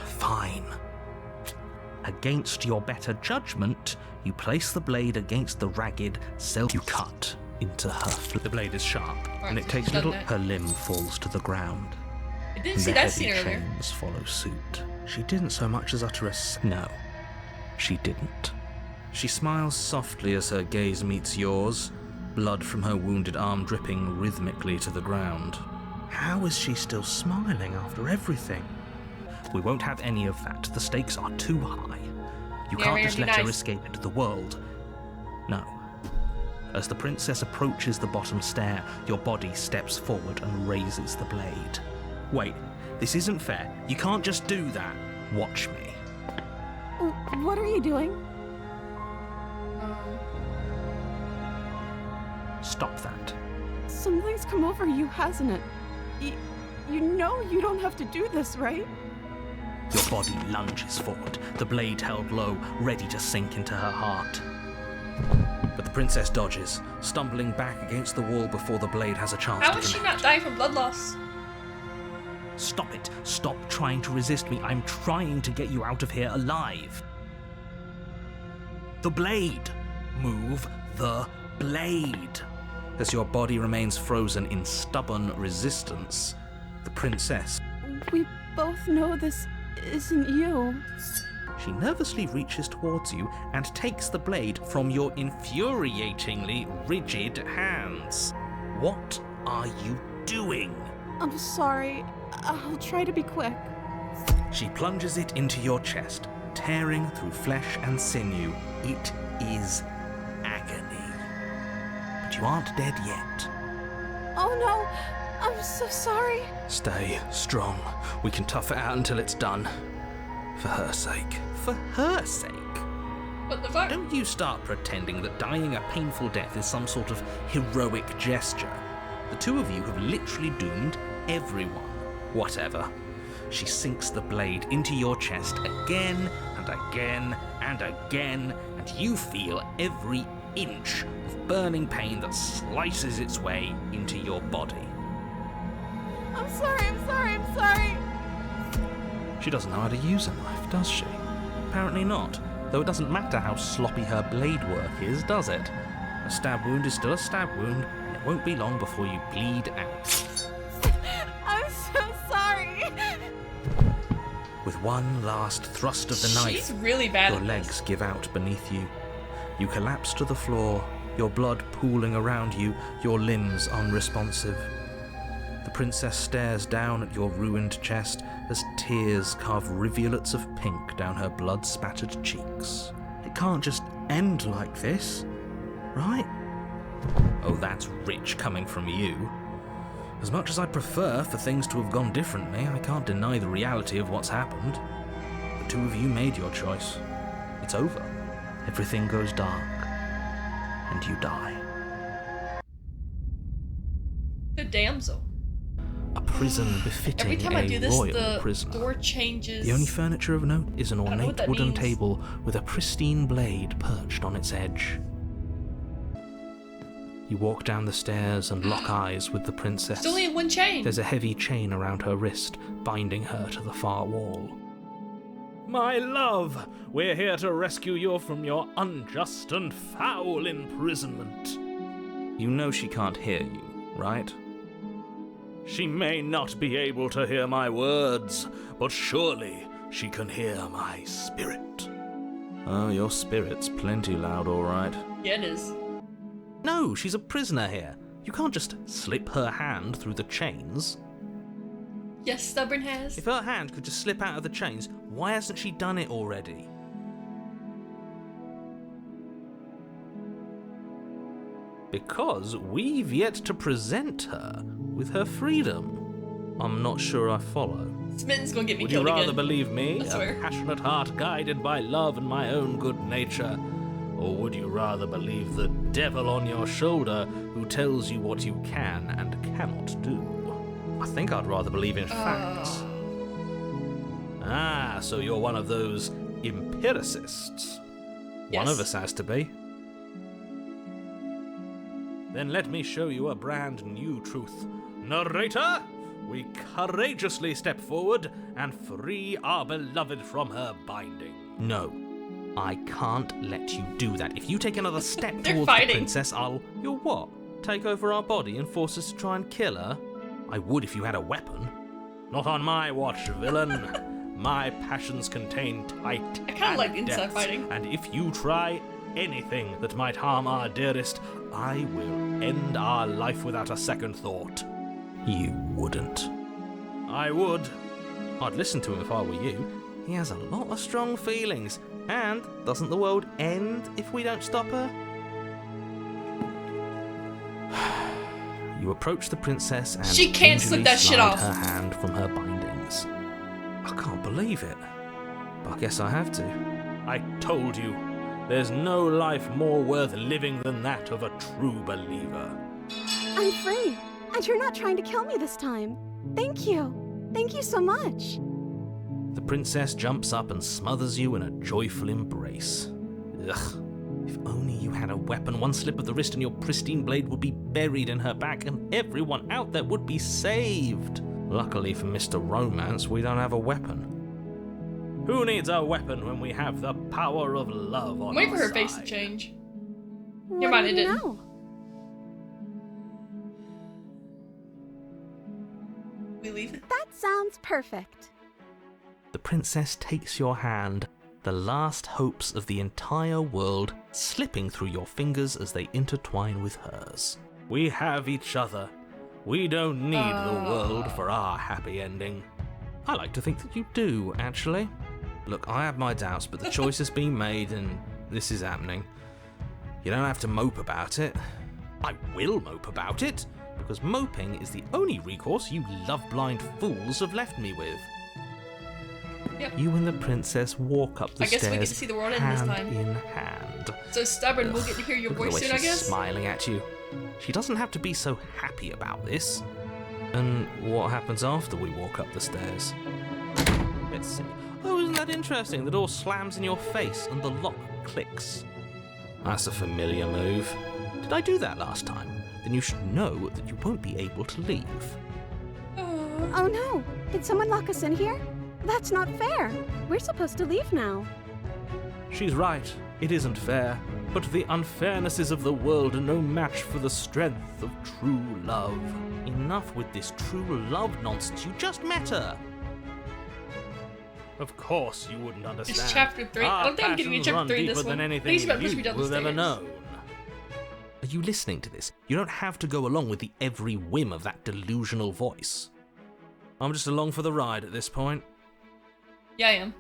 Fine. Against your better judgment, you place the blade against the ragged silk. You cut into her. The blade is sharp, and it so takes she's done little. that. Her limb falls to the ground. I didn't And see the that heavy scene earlier. chains follow suit. She didn't so much as utter a no, she didn't. She smiles softly as her gaze meets yours, blood from her wounded arm dripping rhythmically to the ground. How is she still smiling after everything? We won't have any of that. The stakes are too high. You Yeah, can't we're just gonna let be her nice. escape into the world. No. As the princess approaches the bottom stair, your body steps forward and raises the blade. Wait, this isn't fair. You can't just do that. Watch me. What are you doing? Stop that. Something's come over you, hasn't it? You know you don't have to do this, right? Your body lunges forward, the blade held low, ready to sink into her heart. But the princess dodges, stumbling back against the wall before the blade has a chance How to would she connect. not die from blood loss? Stop it. Stop trying to resist me. I'm trying to get you out of here alive. The blade. Move the blade. As your body remains frozen in stubborn resistance, the princess... We both know this isn't you. She nervously reaches towards you and takes the blade from your infuriatingly rigid hands. What are you doing? I'm sorry. I'll try to be quick. She plunges it into your chest, tearing through flesh and sinew. It is agony. But you aren't dead yet. Oh no! I'm so sorry. Stay strong. We can tough it out until it's done. For her sake. For her sake? What the fuck? Don't you start pretending that dying a painful death is some sort of heroic gesture. The two of you have literally doomed everyone. Whatever. She sinks the blade into your chest again and again and again, and you feel every inch of burning pain that slices its way into your body. I'm sorry. I'm sorry. She doesn't know how to use a knife, does she? Apparently not, though it doesn't matter how sloppy her blade work is, does it? A stab wound is still a stab wound, and it won't be long before you bleed out. I'm so sorry. With one last thrust of the knife, She's really bad your at legs this. give out beneath you. You collapse to the floor, your blood pooling around you, your limbs unresponsive. The princess stares down at your ruined chest as tears carve rivulets of pink down her blood-spattered cheeks. It can't just end like this, right? Oh, that's rich coming from you. As much as I'd prefer for things to have gone differently, I can't deny the reality of what's happened. The two of you made your choice. It's over. Everything goes dark, and you die. The damsel. A prison Every befitting time I do a this, royal the prisoner. door changes. The only furniture of note is an don't know what ornate that wooden means. table with a pristine blade perched on its edge. You walk down the stairs and lock eyes with the princess. It's only in one chain. There's a heavy chain around her wrist, binding her to the far wall. My love, we're here to rescue you from your unjust and foul imprisonment. You know she can't hear you, right? She may not be able to hear my words, but surely she can hear my spirit. Oh, your spirit's plenty loud, all right. Yeah, it is. No, she's a prisoner here. You can't just slip her hand through the chains. Yes, Stubborn has. If her hand could just slip out of the chains, why hasn't she done it already? Because we've yet to present her with her freedom. I'm not sure I follow. Smitten's gonna get me Would you killed rather again. believe me, I swear. a passionate heart guided by love and my own good nature? Or would you rather believe the devil on your shoulder who tells you what you can and cannot do? I think I'd rather believe in facts. Ah, so you're one of those empiricists. Yes. One of us has to be. Then let me show you a brand new truth. Narrator, we courageously step forward and free our beloved from her binding. No, I can't let you do that. If you take another step They're towards fighting. the princess, You'll what? Take over our body and force us to try and kill her? I would if you had a weapon. Not on my watch, villain. My passions contain tight I kinda like inside depths, fighting. and if you try anything that might harm our dearest, I will end our life without a second thought. You wouldn't. I would. I'd listen to him if I were you. He has a lot of strong feelings. And doesn't the world end if we don't stop her? You approach the princess and She can't slip gingerly that shit slide off. her hand from her bindings. I can't believe it. But I guess I have to. I told you, there's no life more worth living than that of a true believer. I'm free, and you're not trying to kill me this time. Thank you. Thank you so much. The princess jumps up and smothers you in a joyful embrace. Ugh. If only you had a weapon, one slip of the wrist and your pristine blade would be buried in her back and everyone out there would be saved. Luckily for Mr. Romance, we don't have a weapon. Who needs a weapon when we have the power of love on Wait our for her side? face to change. What Never mind, do it you didn't. know? We leave it. That sounds perfect. The princess takes your hand, the last hopes of the entire world slipping through your fingers as they intertwine with hers. We have each other. We don't need the world for our happy ending. I like to think that you do, actually. Look, I have my doubts, but the choice has been made and this is happening. You don't have to mope about it. I will mope about it, because moping is the only recourse you love-blind fools have left me with. Yep. You and the princess walk up the I guess we stairs, get to see the world end this hand time. in hand. So Stubborn, we'll get to hear your Look at the voice way soon, I she's guess. smiling at you. She doesn't have to be so happy about this. And what happens after we walk up the stairs? Let's see. Oh, isn't that interesting? The door slams in your face and the lock clicks. That's a familiar move. Did I do that last time? Then you should know that you won't be able to leave. Oh no! Did someone lock us in here? That's not fair. We're supposed to leave now. She's right. It isn't fair. But the unfairnesses of the world are no match for the strength of true love. Enough with this true love nonsense. You just met her. Of course you wouldn't understand. It's chapter 3. I Our don't think I'm giving you passions chapter run 3 deeper this than one. anything Please don't push me you down the have ever stairs. known. Are you listening to this? You don't have to go along with the every whim of that delusional voice. I'm just along for the ride at this point. Yeah, I am.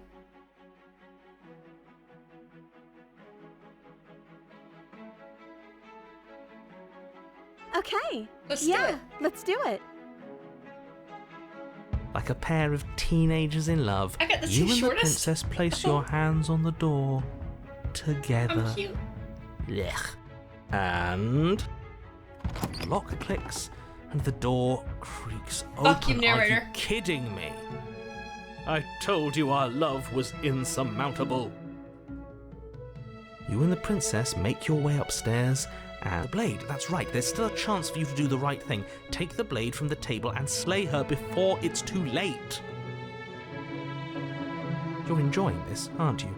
Okay. Let's do yeah, it. let's do it. Like a pair of teenagers in love, I got the you and the shortest. princess place your hands on the door together. I'm cute. Blech. And the lock clicks, and the door creaks Fuck you, open. Are you narrator. kidding me? I told you our love was insurmountable. You and the princess make your way upstairs, and the blade, that's right, there's still a chance for you to do the right thing. Take the blade from the table and slay her before it's too late. You're enjoying this, aren't you?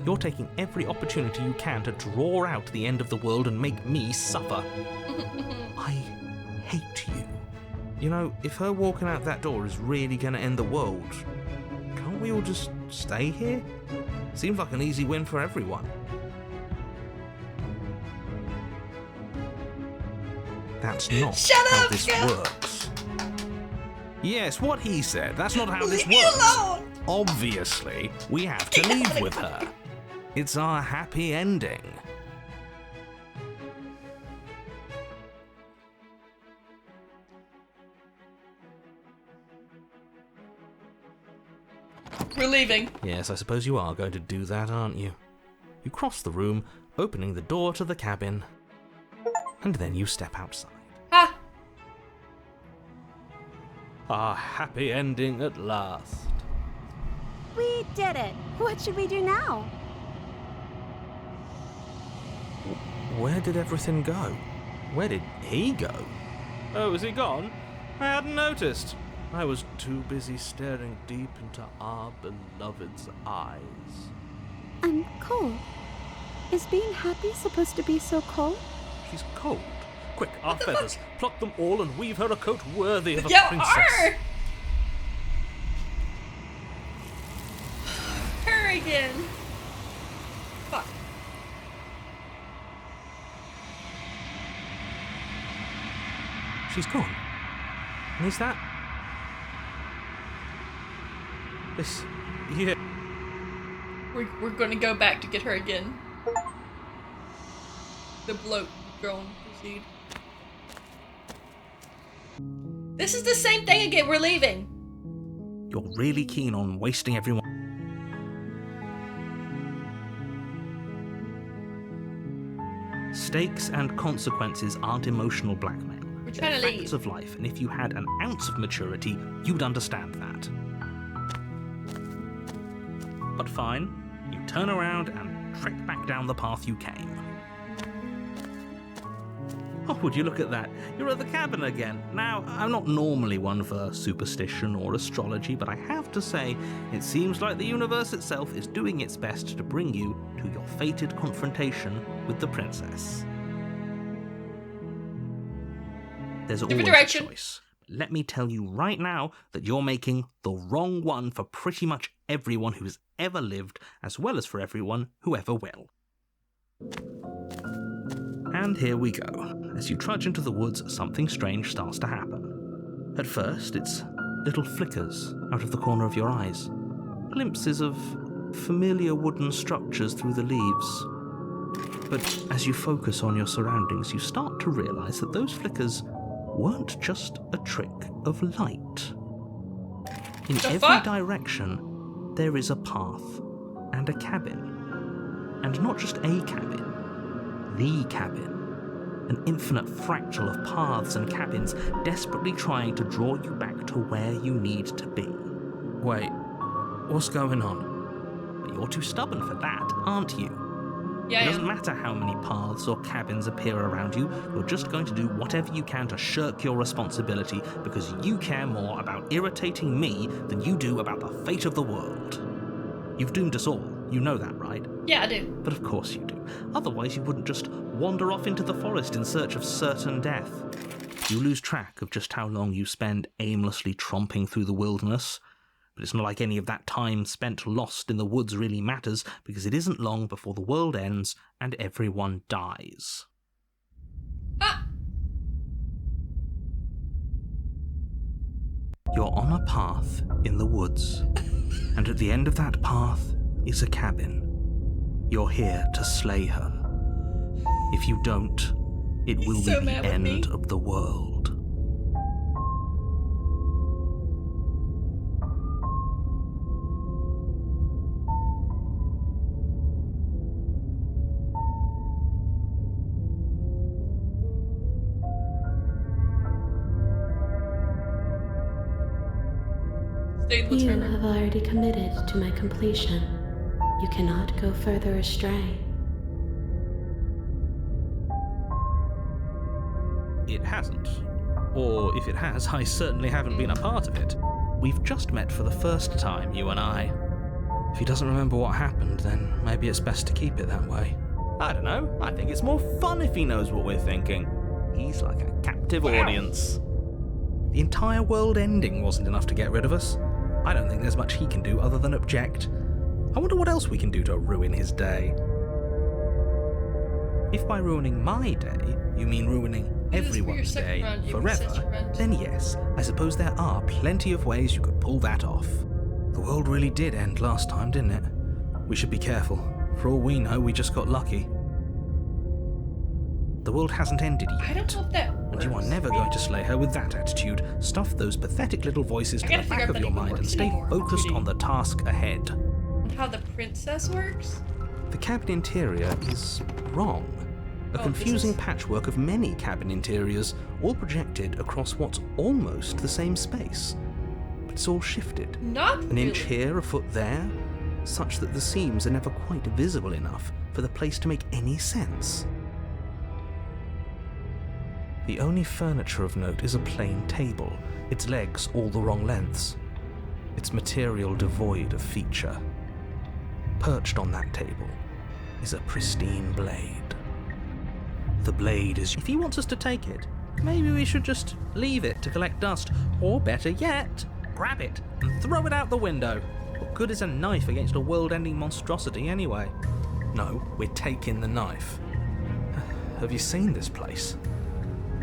You're taking every opportunity you can to draw out the end of the world and make me suffer. I hate you. You know, if her walking out that door is really going to end the world, can't we all just stay here? Seems like an easy win for everyone. That's not Shut how up, this Scott. works. Yes, what he said. That's not how this Leave me works. alone. Obviously, we have to leave with her. It's our happy ending. We're leaving. Yes, I suppose you are going to do that, aren't you? You cross the room, opening the door to the cabin, and then you step outside. Ha! Our happy ending at last. We did it. What should we do now? Where did everything go? Where did he go? Oh, is he gone? I hadn't noticed. I was too busy staring deep into our beloved's eyes. I'm cold. Is being happy supposed to be so cold? She's cold. Quick, our feathers. Pluck them all and weave her a coat worthy of a Yeah, princess. arr! Her again. Fuck. She's gone. And is that... This... Yeah. We're gonna go back to get her again. The bloat drone proceed. This is the same thing again. We're leaving. You're really keen on wasting everyone. Stakes and consequences aren't emotional blackmail. We're trying to They're leave. facts of life, and if you had an ounce of maturity, you'd understand that. But fine, you turn around and trek back down the path you came. Oh, would you look at that? You're at the cabin again. Now, I'm not normally one for superstition or astrology, but I have to say, it seems like the universe itself is doing its best to bring you to your fated confrontation with the princess. There's always a direction. choice. Let me tell you right now that you're making the wrong one for pretty much everyone who's ever lived, as well as for everyone who ever will. And here we go. As you trudge into the woods, something strange starts to happen. At first, it's little flickers out of the corner of your eyes. Glimpses of familiar wooden structures through the leaves. But as you focus on your surroundings, you start to realize that those flickers weren't just a trick of light. In The every fuck? direction, there is a path and a cabin. And not just a cabin. The cabin. An infinite fractal of paths and cabins desperately trying to draw you back to where you need to be. Wait, what's going on? But you're too stubborn for that, aren't you? Yeah, It doesn't yeah. matter how many paths or cabins appear around you, you're just going to do whatever you can to shirk your responsibility because you care more about irritating me than you do about the fate of the world. You've doomed us all, you know that, right? Yeah, I do. But of course you do. Otherwise you wouldn't just wander off into the forest in search of certain death. You lose track of just how long you spend aimlessly tromping through the wilderness. But it's not like any of that time spent lost in the woods really matters, because it isn't long before the world ends and everyone dies. Ah! You're on a path in the woods, and at the end of that path is a cabin. You're here to slay her. If you don't, it will He's so be mad the with me. end of the world. Stay with You Trevor. have already committed to my completion. You cannot go further astray. It hasn't. Or if it has, I certainly haven't been a part of it. We've just met for the first time, you and I. If he doesn't remember what happened, then maybe it's best to keep it that way. I don't know. I think it's more fun if he knows what we're thinking. He's like a captive audience. The entire world ending wasn't enough to get rid of us. I don't think there's much he can do other than object. I wonder what else we can do to ruin his day. If by ruining my day, you mean ruining everyone's day forever, then yes, I suppose there are plenty of ways you could pull that off. The world really did end last time, didn't it? We should be careful. For all we know, we just got lucky. The world hasn't ended yet. I don't know if that works. And you are never going to slay her with that attitude. Stuff those pathetic little voices to the back of your mind and stay focused on the task ahead. How the princess works? The cabin interior is wrong. A confusing patchwork of many cabin interiors, all projected across what's almost the same space. But it's all shifted. Not An inch here, a foot there, such that the seams are never quite visible enough for the place to make any sense. The only furniture of note is a plain table, its legs all the wrong lengths, its material devoid of feature. Perched on that table is a pristine blade. The blade is... If he wants us to take it, maybe we should just leave it to collect dust, or better yet, grab it and throw it out the window. What good is a knife against a world-ending monstrosity anyway? No, we're taking the knife. Have you seen this place?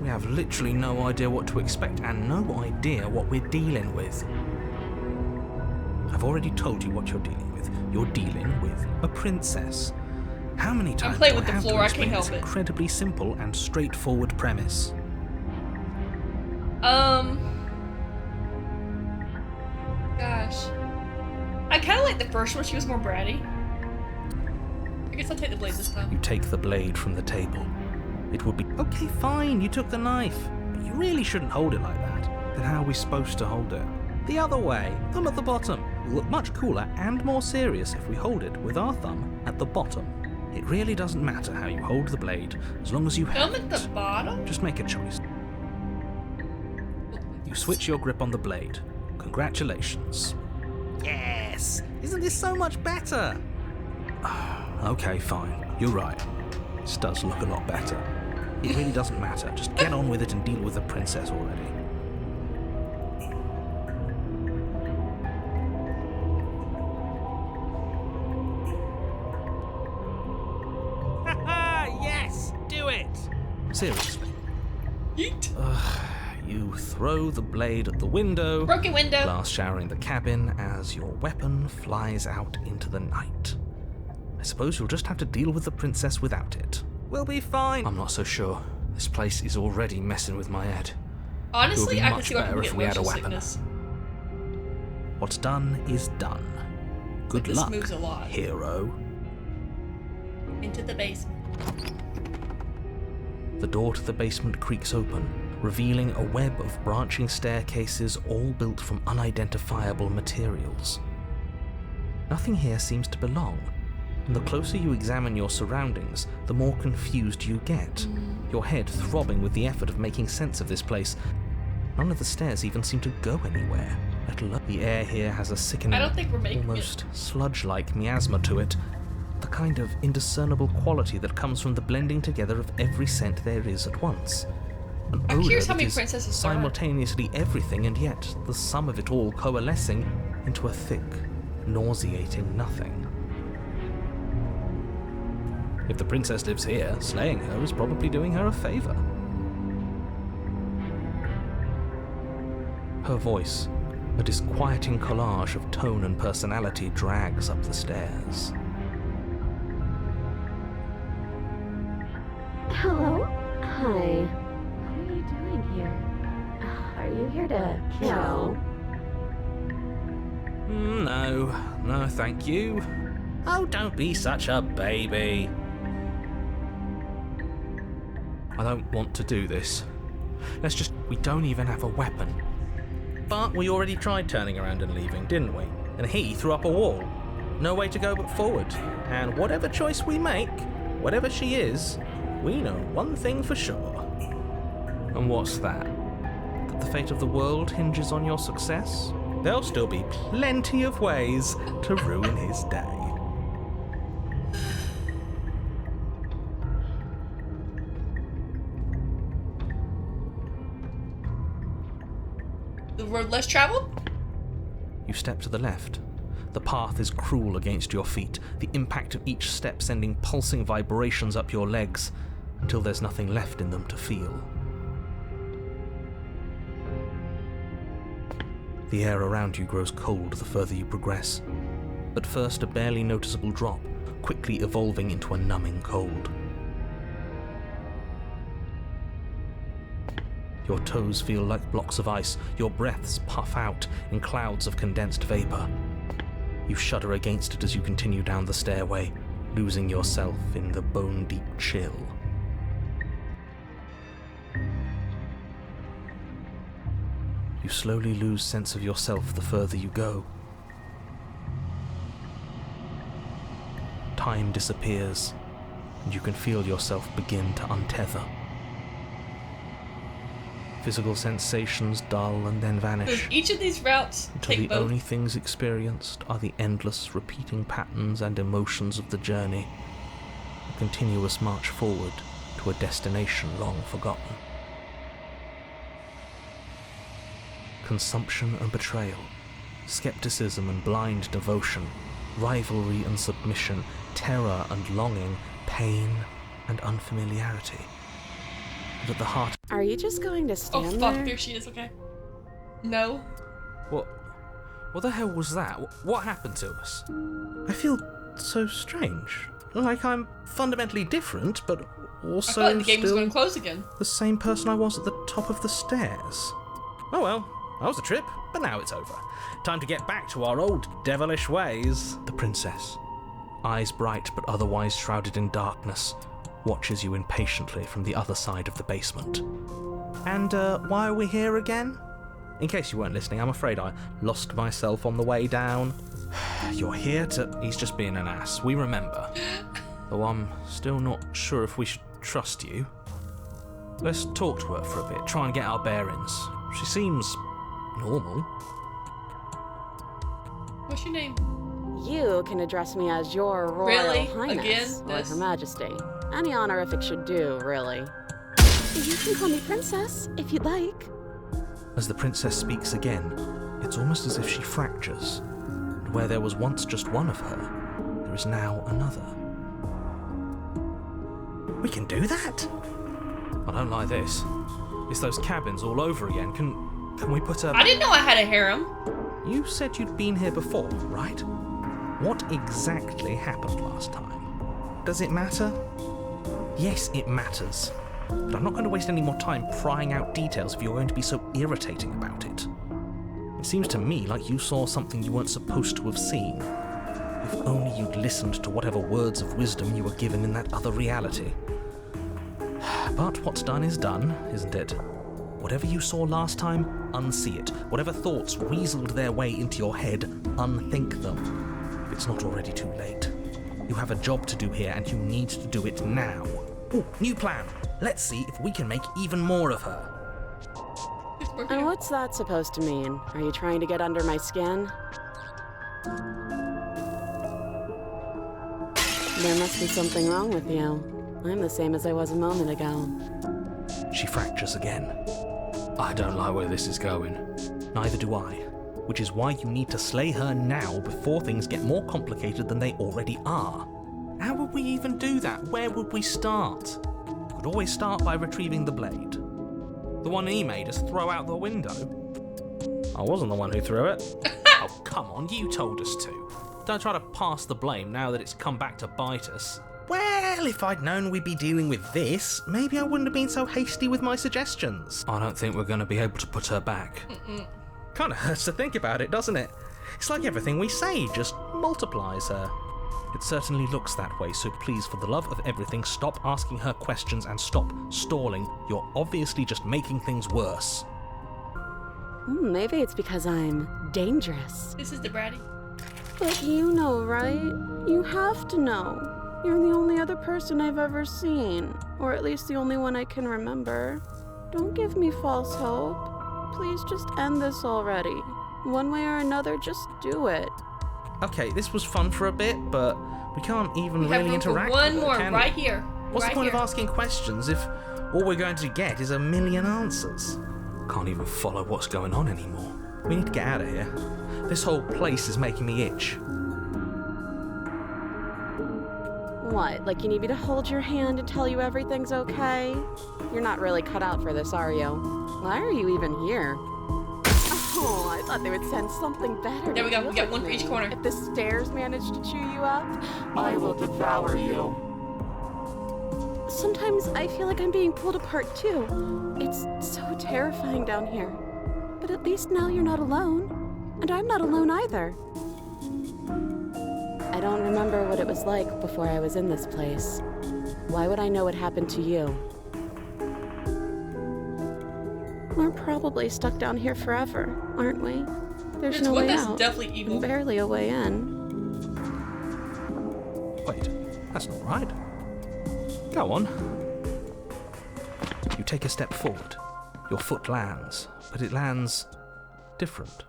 We have literally no idea what to expect and no idea what we're dealing with. I've already told you what you're dealing with. You're dealing with a princess. How many times playing do with I the have floor, to I explain can't this help it. incredibly simple and straightforward premise? Gosh. I kind of like the first one. She was more bratty. I guess I'll take the blade this time. You take the blade from the table. It would be, okay, fine, you took the knife, but you really shouldn't hold it like that. Then how are we supposed to hold it? The other way, thumb at the bottom. Will look much cooler and more serious if we hold it with our thumb at the bottom. It really doesn't matter how you hold the blade, as long as you have Thumb at it. the bottom? Just make a choice. You switch your grip on the blade. Congratulations. Yes! Isn't this so much better? Okay, fine. You're right. This does look a lot better. It really doesn't matter. Just get on with it and deal with the princess already. Yes! Do it! Seriously. Yeet. You throw the blade at the window, Broken window. glass showering the cabin as your weapon flies out into the night. I suppose you'll just have to deal with the princess without it. We'll be fine. I'm not so sure. This place is already messing with my head. Honestly, It would be I can much see why better people if get we had a motion weapon. sickness. What's done is done. Good This luck, moves a lot. hero. Into the basement. The door to the basement creaks open, revealing a web of branching staircases all built from unidentifiable materials. Nothing here seems to belong, and the closer you examine your surroundings, the more confused you get, your head throbbing with the effort of making sense of this place. None of the stairs even seem to go anywhere, let alone the air here has a sickening, I don't think we're making almost sludge-like miasma to it, the kind of indiscernible quality that comes from the blending together of every scent there is at once. An I'm odor curious how that many is princesses there are. simultaneously everything and yet the sum of it all coalescing into a thick, nauseating nothing. If the princess lives here, slaying her is probably doing her a favor. Her voice, a disquieting collage of tone and personality, drags up the stairs. Hello? Hi. What are you doing here? Are you here to kill? No, thank you. Oh, don't be such a baby. I don't want to do this. We don't even have a weapon. But we already tried turning around and leaving, didn't we? And he threw up a wall. No way to go but forward. And whatever choice we make, whatever she is, we know one thing for sure. And what's that? That the fate of the world hinges on your success? There'll still be plenty of ways to ruin his day. The road less traveled? You step to the left. The path is cruel against your feet, the impact of each step sending pulsing vibrations up your legs, until there's nothing left in them to feel. The air around you grows cold the further you progress. At first a barely noticeable drop, quickly evolving into a numbing cold. Your toes feel like blocks of ice, your breaths puff out in clouds of condensed vapor. You shudder against it as you continue down the stairway, losing yourself in the bone-deep chill. You slowly lose sense of yourself the further you go. Time disappears, and you can feel yourself begin to untether. Physical sensations dull and then Does vanish, each of these routes until take the both? only things experienced are the endless repeating patterns and emotions of the journey, a continuous march forward to a destination long forgotten. Consumption and betrayal, skepticism and blind devotion, rivalry and submission, terror and longing, pain and unfamiliarity. And at the heart... Are you just going to stand Oh fuck, there? there she is, okay. No. What the hell was that? What happened to us? I feel so strange. Like I'm fundamentally different, but also I felt like the game was still going to close again. the same person I was at the top of the stairs. Oh well, that was a trip, but now it's over. Time to get back to our old devilish ways. The princess, eyes bright but otherwise shrouded in darkness, watches you impatiently from the other side of the basement. And why are we here again? In case you weren't listening, I'm afraid I lost myself on the way down. You're here to... He's just being an ass, we remember. Though I'm still not sure if we should trust you. Let's talk to her for a bit, try and get our bearings. She seems normal. What's your name? You can address me as your Royal Really? Highness Again? or This? Her Majesty. Any honorific should do, really. You can call me Princess if you'd like. As the princess speaks again, it's almost as if she fractures, and where there was once just one of her, there is now another. We can do that? I don't like this. It's those cabins all over again. Can we put a... I didn't know I had a harem. You said you'd been here before, right? What exactly happened last time? Does it matter? Yes, it matters. But I'm not going to waste any more time prying out details if you're going to be so irritating about it. It seems to me like you saw something you weren't supposed to have seen. If only you'd listened to whatever words of wisdom you were given in that other reality. But what's done is done, isn't it? Whatever you saw last time, unsee it. Whatever thoughts weaseled their way into your head, unthink them. If it's not already too late. You have a job to do here, and you need to do it now. Ooh, new plan. Let's see if we can make even more of her. It's working. And what's that supposed to mean? Are you trying to get under my skin? There must be something wrong with you. I'm the same as I was a moment ago. She fractures again. I don't like where this is going. Neither do I. Which is why you need to slay her now before things get more complicated than they already are. How would we even do that? Where would we start? We could always start by retrieving the blade. The one he made us throw out the window. I wasn't the one who threw it. Oh, come on, you told us to. Don't try to pass the blame now that it's come back to bite us. Well, if I'd known we'd be dealing with this, maybe I wouldn't have been so hasty with my suggestions. I don't think we're going to be able to put her back. Kind of hurts to think about it, doesn't it? It's like everything we say just multiplies her. It certainly looks that way, so please, for the love of everything, stop asking her questions and stop stalling. You're obviously just making things worse. Maybe it's because I'm dangerous. This is the Bratty. But you know, right? You have to know. You're the only other person I've ever seen. Or at least the only one I can remember. Don't give me false hope. Please just end this already. One way or another, just do it. Okay, this was fun for a bit, but we can't even We have really room for interact one with her, more can we? right here. What's right the point here. of asking questions if all we're going to get is a million answers? Can't even follow what's going on anymore. We need to get out of here. This whole place is making me itch. What, like you need me to hold your hand and tell you everything's okay? You're not really cut out for this, are you? Why are you even here? Oh, I thought they would send something better. There we go. to We got deal one with for each me. corner. If the stairs manage to chew you up, I will devour you. Sometimes I feel like I'm being pulled apart too. It's so terrifying down here. But at least now you're not alone. And I'm not alone either. I don't remember what it was like before I was in this place. Why would I know what happened to you? We're probably stuck down here forever, aren't we? There's It's no one way that's out. definitely And evil. barely a way in. Wait, that's not right. Go on. You take a step forward. Your foot lands, but it lands different.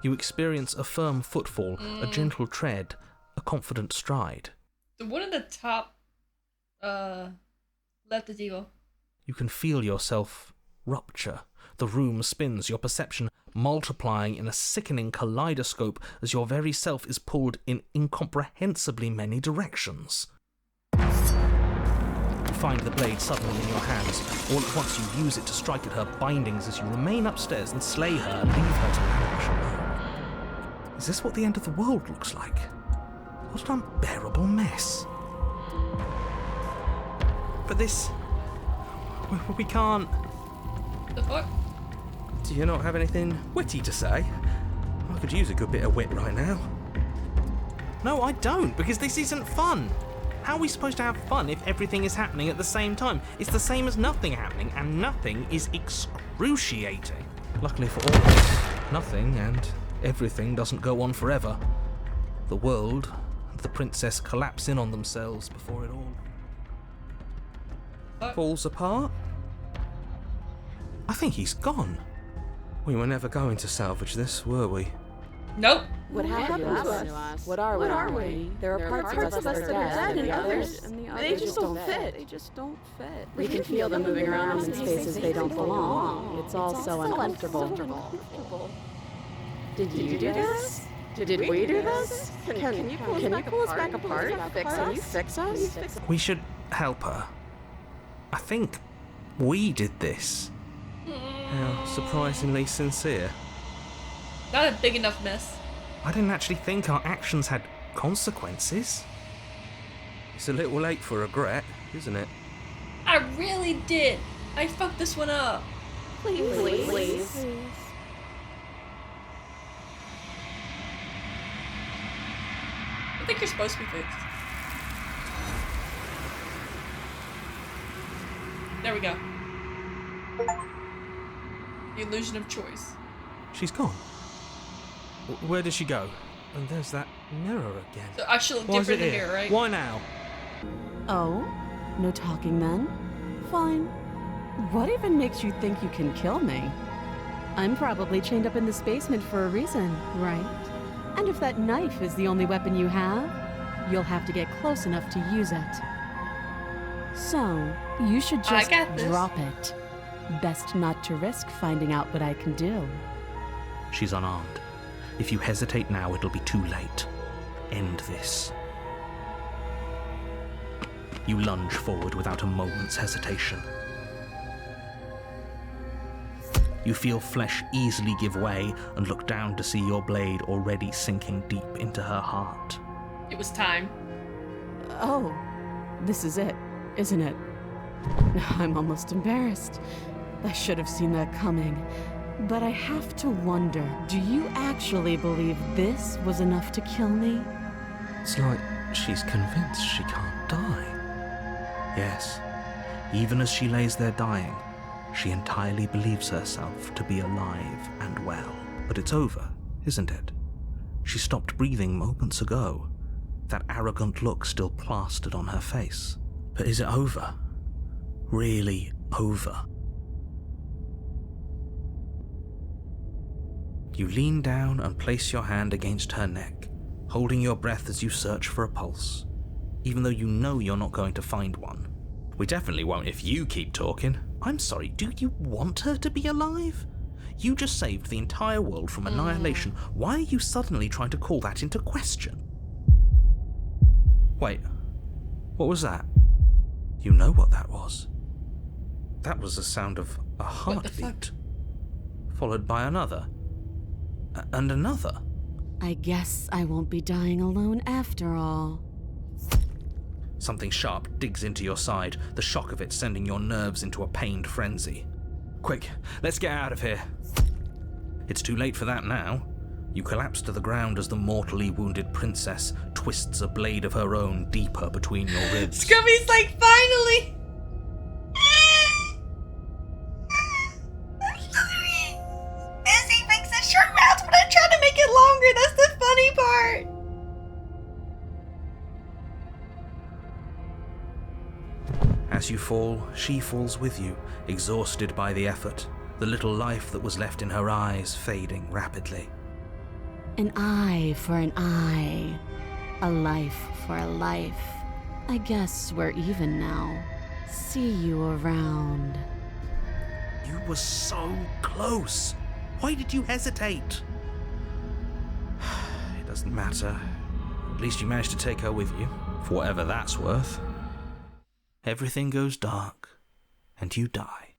You experience a firm footfall, a gentle tread, a confident stride. The one at the top left is evil. You can feel yourself rupture. The room spins, your perception multiplying in a sickening kaleidoscope as your very self is pulled in incomprehensibly many directions. You find the blade suddenly in your hands. All at once you use it to strike at her bindings as you remain upstairs and slay her and leave her to languish alone. Is this what the end of the world looks like? What an unbearable mess. But this... we can't... The fuck? Do you not have anything witty to say? I could use a good bit of wit right now. No, I don't, because this isn't fun. How are we supposed to have fun if everything is happening at the same time? It's the same as nothing happening, and nothing is excruciating. Luckily for all of us, nothing and everything doesn't go on forever. The world and the princess collapse in on themselves before it all falls apart. I think he's gone. We were never going to salvage this, were we? Nope. What happened to us? What are we? There are parts of us that are dead, and others, they just don't fit. They just don't fit. we can feel them moving around in spaces they don't belong. It's all so uncomfortable. Did you do this? Did we do this? Can you pull us back apart? Can you fix us? We should help her. I think we did this. How surprisingly sincere. Not a big enough mess. I didn't actually think our actions had consequences. It's a little late for regret, isn't it? I really did. I fucked this one up. Please. I think you're supposed to be fixed. There we go. The illusion of choice. She's gone. Where did she go? And there's that mirror again. So I should look Why is it different in here? here, right? Why now? Oh? No talking then? Fine. What even makes you think you can kill me? I'm probably chained up in this basement for a reason, right? And if that knife is the only weapon you have, you'll have to get close enough to use it. So, you should I just got this. drop it. Best not to risk finding out what I can do. She's unarmed. If you hesitate now, it'll be too late. End this. You lunge forward without a moment's hesitation. You feel flesh easily give way and look down to see your blade already sinking deep into her heart. It was time. Oh, this is it, isn't it? I'm almost embarrassed. I should have seen that coming. But I have to wonder, do you actually believe this was enough to kill me? It's like she's convinced she can't die. Yes, even as she lays there dying, She entirely believes herself to be alive and well. But it's over, isn't it? She stopped breathing moments ago, that arrogant look still plastered on her face. But is it over? Really over? You lean down and place your hand against her neck, holding your breath as you search for a pulse, even though you know you're not going to find one. We definitely won't if you keep talking. I'm sorry, do you want her to be alive? You just saved the entire world from annihilation. Why are you suddenly trying to call that into question? Wait, what was that? You know what that was. That was the sound of a heartbeat, followed by another, and another. I guess I won't be dying alone after all. Something sharp digs into your side, the shock of it sending your nerves into a pained frenzy. Quick, let's get out of here. It's too late for that now. You collapse to the ground as the mortally wounded princess twists a blade of her own deeper between your ribs. Scruffy's like, finally! I'm sorry. Busy makes a short mouth, but I try to make it longer. That's the funny part. As you fall, she falls with you, exhausted by the effort, the little life that was left in her eyes fading rapidly. An eye for an eye. A life for a life. I guess we're even now. See you around. You were so close. Why did you hesitate? It doesn't matter. At least you managed to take her with you, for whatever that's worth. Everything goes dark, and you die.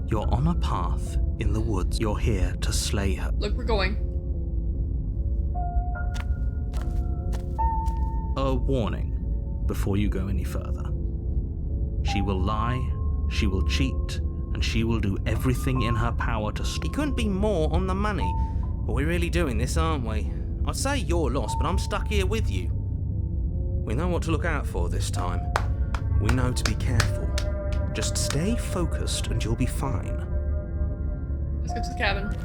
You're on a path in the woods. You're here to slay her. Look, we're going. A warning before you go any further. She will lie, she will cheat, and she will do everything in her power to stop. He couldn't be more on the money. But we're really doing this, aren't we? I'd say you're lost, but I'm stuck here with you. We know what to look out for this time. We know to be careful. Just stay focused and you'll be fine. Let's go to the cabin.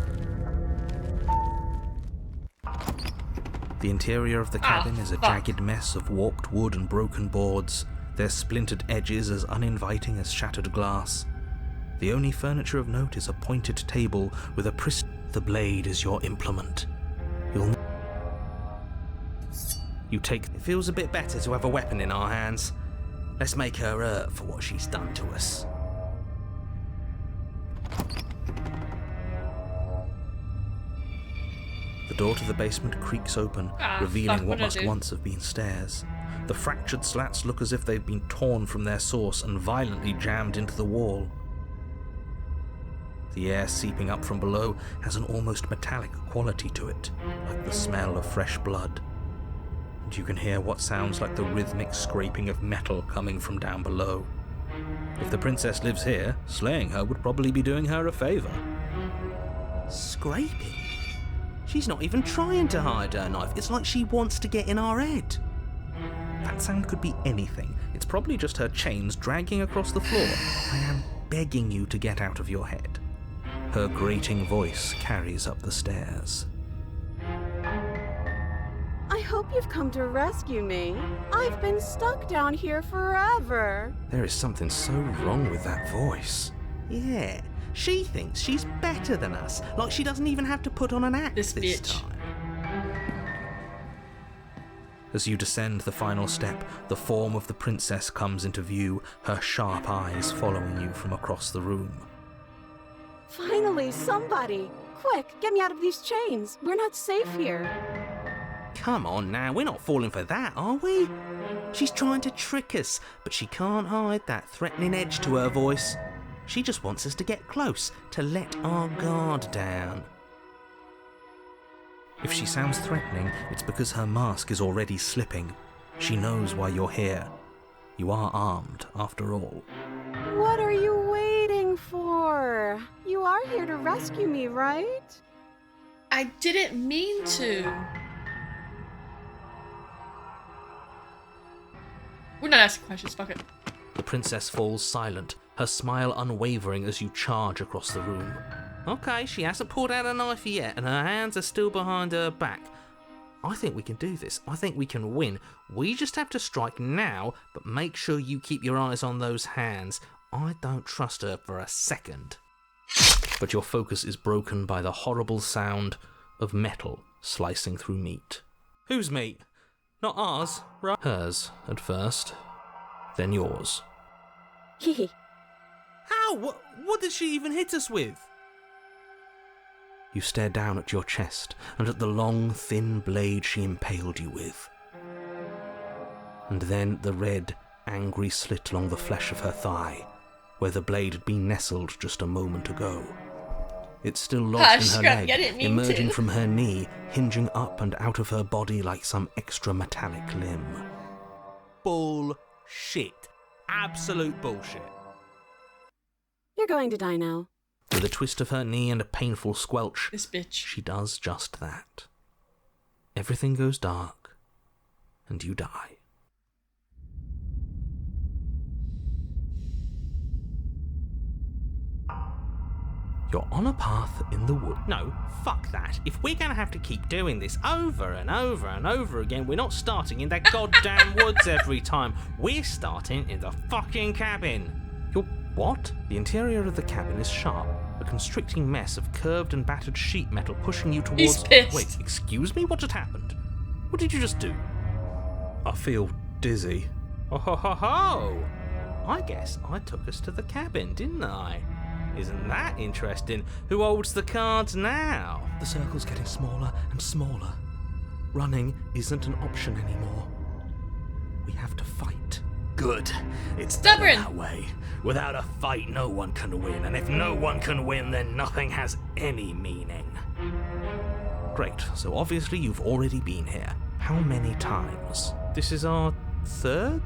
The interior of the cabin is a jagged mess of warped wood and broken boards, their splintered edges as uninviting as shattered glass. The only furniture of note is a pointed table with a The blade is your implement. You take... It feels a bit better to have a weapon in our hands. Let's make her hurt for what she's done to us. The door to the basement creaks open, revealing what must once have been stairs. The fractured slats look as if they've been torn from their source and violently jammed into the wall. The air seeping up from below has an almost metallic quality to it, like the smell of fresh blood. And you can hear what sounds like the rhythmic scraping of metal coming from down below. If the princess lives here, slaying her would probably be doing her a favor. Scraping? She's not even trying to hide her knife. It's like she wants to get in our head. That sound could be anything. It's probably just her chains dragging across the floor. I am begging you to get out of your head. Her grating voice carries up the stairs. I hope you've come to rescue me. I've been stuck down here forever. There is something so wrong with that voice. Yeah, she thinks she's better than us, like she doesn't even have to put on an act This bitch. time. As you descend the final step, the form of the princess comes into view, her sharp eyes following you from across the room. Finally, somebody! Quick, get me out of these chains. We're not safe here. Come on now, we're not falling for that, are we? She's trying to trick us, but she can't hide that threatening edge to her voice. She just wants us to get close, to let our guard down. If she sounds threatening, it's because her mask is already slipping. She knows why you're here. You are armed, after all. What are you waiting for? You are here to rescue me, right? I didn't mean to. We're not asking questions, fuck it. The princess falls silent, her smile unwavering as you charge across the room. Okay, she hasn't pulled out a knife yet, and her hands are still behind her back. I think we can do this. I think we can win. We just have to strike now, but make sure you keep your eyes on those hands. I don't trust her for a second. But your focus is broken by the horrible sound of metal slicing through meat. Whose meat? Not ours, right? Hers at first, then yours. Hee. How? What did she even hit us with? You stare down at your chest and at the long, thin blade she impaled you with. And then the red, angry slit along the flesh of her thigh, where the blade had been nestled just a moment ago. It's still lodged in her leg, emerging from her knee, hinging up and out of her body like some extra metallic limb. Bullshit. Absolute bullshit. You're going to die now. With a twist of her knee and a painful squelch, This bitch. she does just that. Everything goes dark, and you die. You're on a path in the wood. No, fuck that. If we're gonna have to keep doing this over and over and over again, we're not starting in that goddamn woods every time. We're starting in the fucking cabin. You're what? The interior of the cabin is sharp, a constricting mess of curved and battered sheet metal pushing you towards... He's pissed. Wait, excuse me? What just happened? What did you just do? I feel dizzy. Oh ho ho ho! I guess I took us to the cabin, didn't I? Isn't that interesting? Who holds the cards now? The circle's getting smaller and smaller. Running isn't an option anymore. We have to fight. Good. It's Stubborn. better that way. Without a fight, no one can win. And if no one can win, then nothing has any meaning. Great. So obviously you've already been here. How many times? This is our third?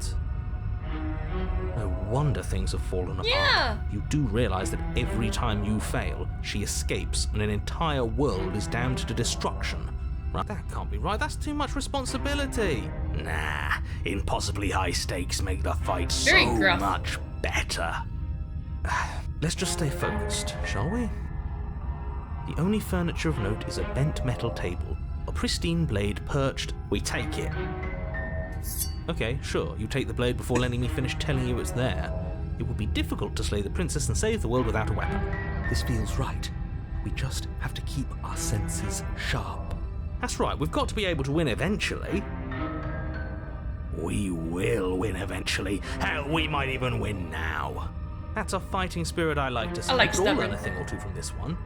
No wonder things have fallen apart. Yeah. You do realise that every time you fail, she escapes and an entire world is damned to destruction. Right? That can't be right. That's too much responsibility. Nah, impossibly high stakes make the fight Very so gruff. much better. Let's just stay focused, shall we? The only furniture of note is a bent metal table, a pristine blade perched. We take it. Okay, sure, you take the blade before letting me finish telling you it's there. It would be difficult to slay the princess and save the world without a weapon. This feels right. We just have to keep our senses sharp. That's right, we've got to be able to win eventually. We will win eventually. Hell, we might even win now. That's a fighting spirit I like to see. I like We could all learn stubborn. a thing or two from this one.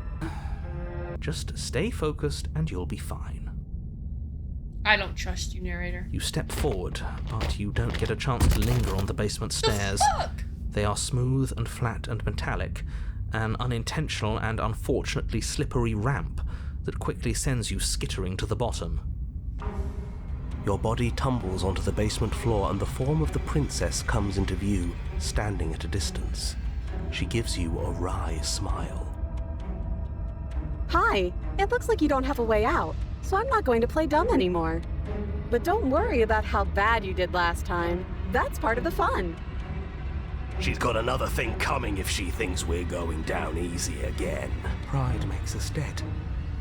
Just stay focused and you'll be fine. I don't trust you, narrator. You step forward, but you don't get a chance to linger on the basement stairs. The fuck? They are smooth and flat and metallic, an unintentional and unfortunately slippery ramp that quickly sends you skittering to the bottom. Your body tumbles onto the basement floor and the form of the princess comes into view, standing at a distance. She gives you a wry smile. Hi, it looks like you don't have a way out, so I'm not going to play dumb anymore. But don't worry about how bad you did last time. That's part of the fun. She's got another thing coming if she thinks we're going down easy again. Pride makes us dead.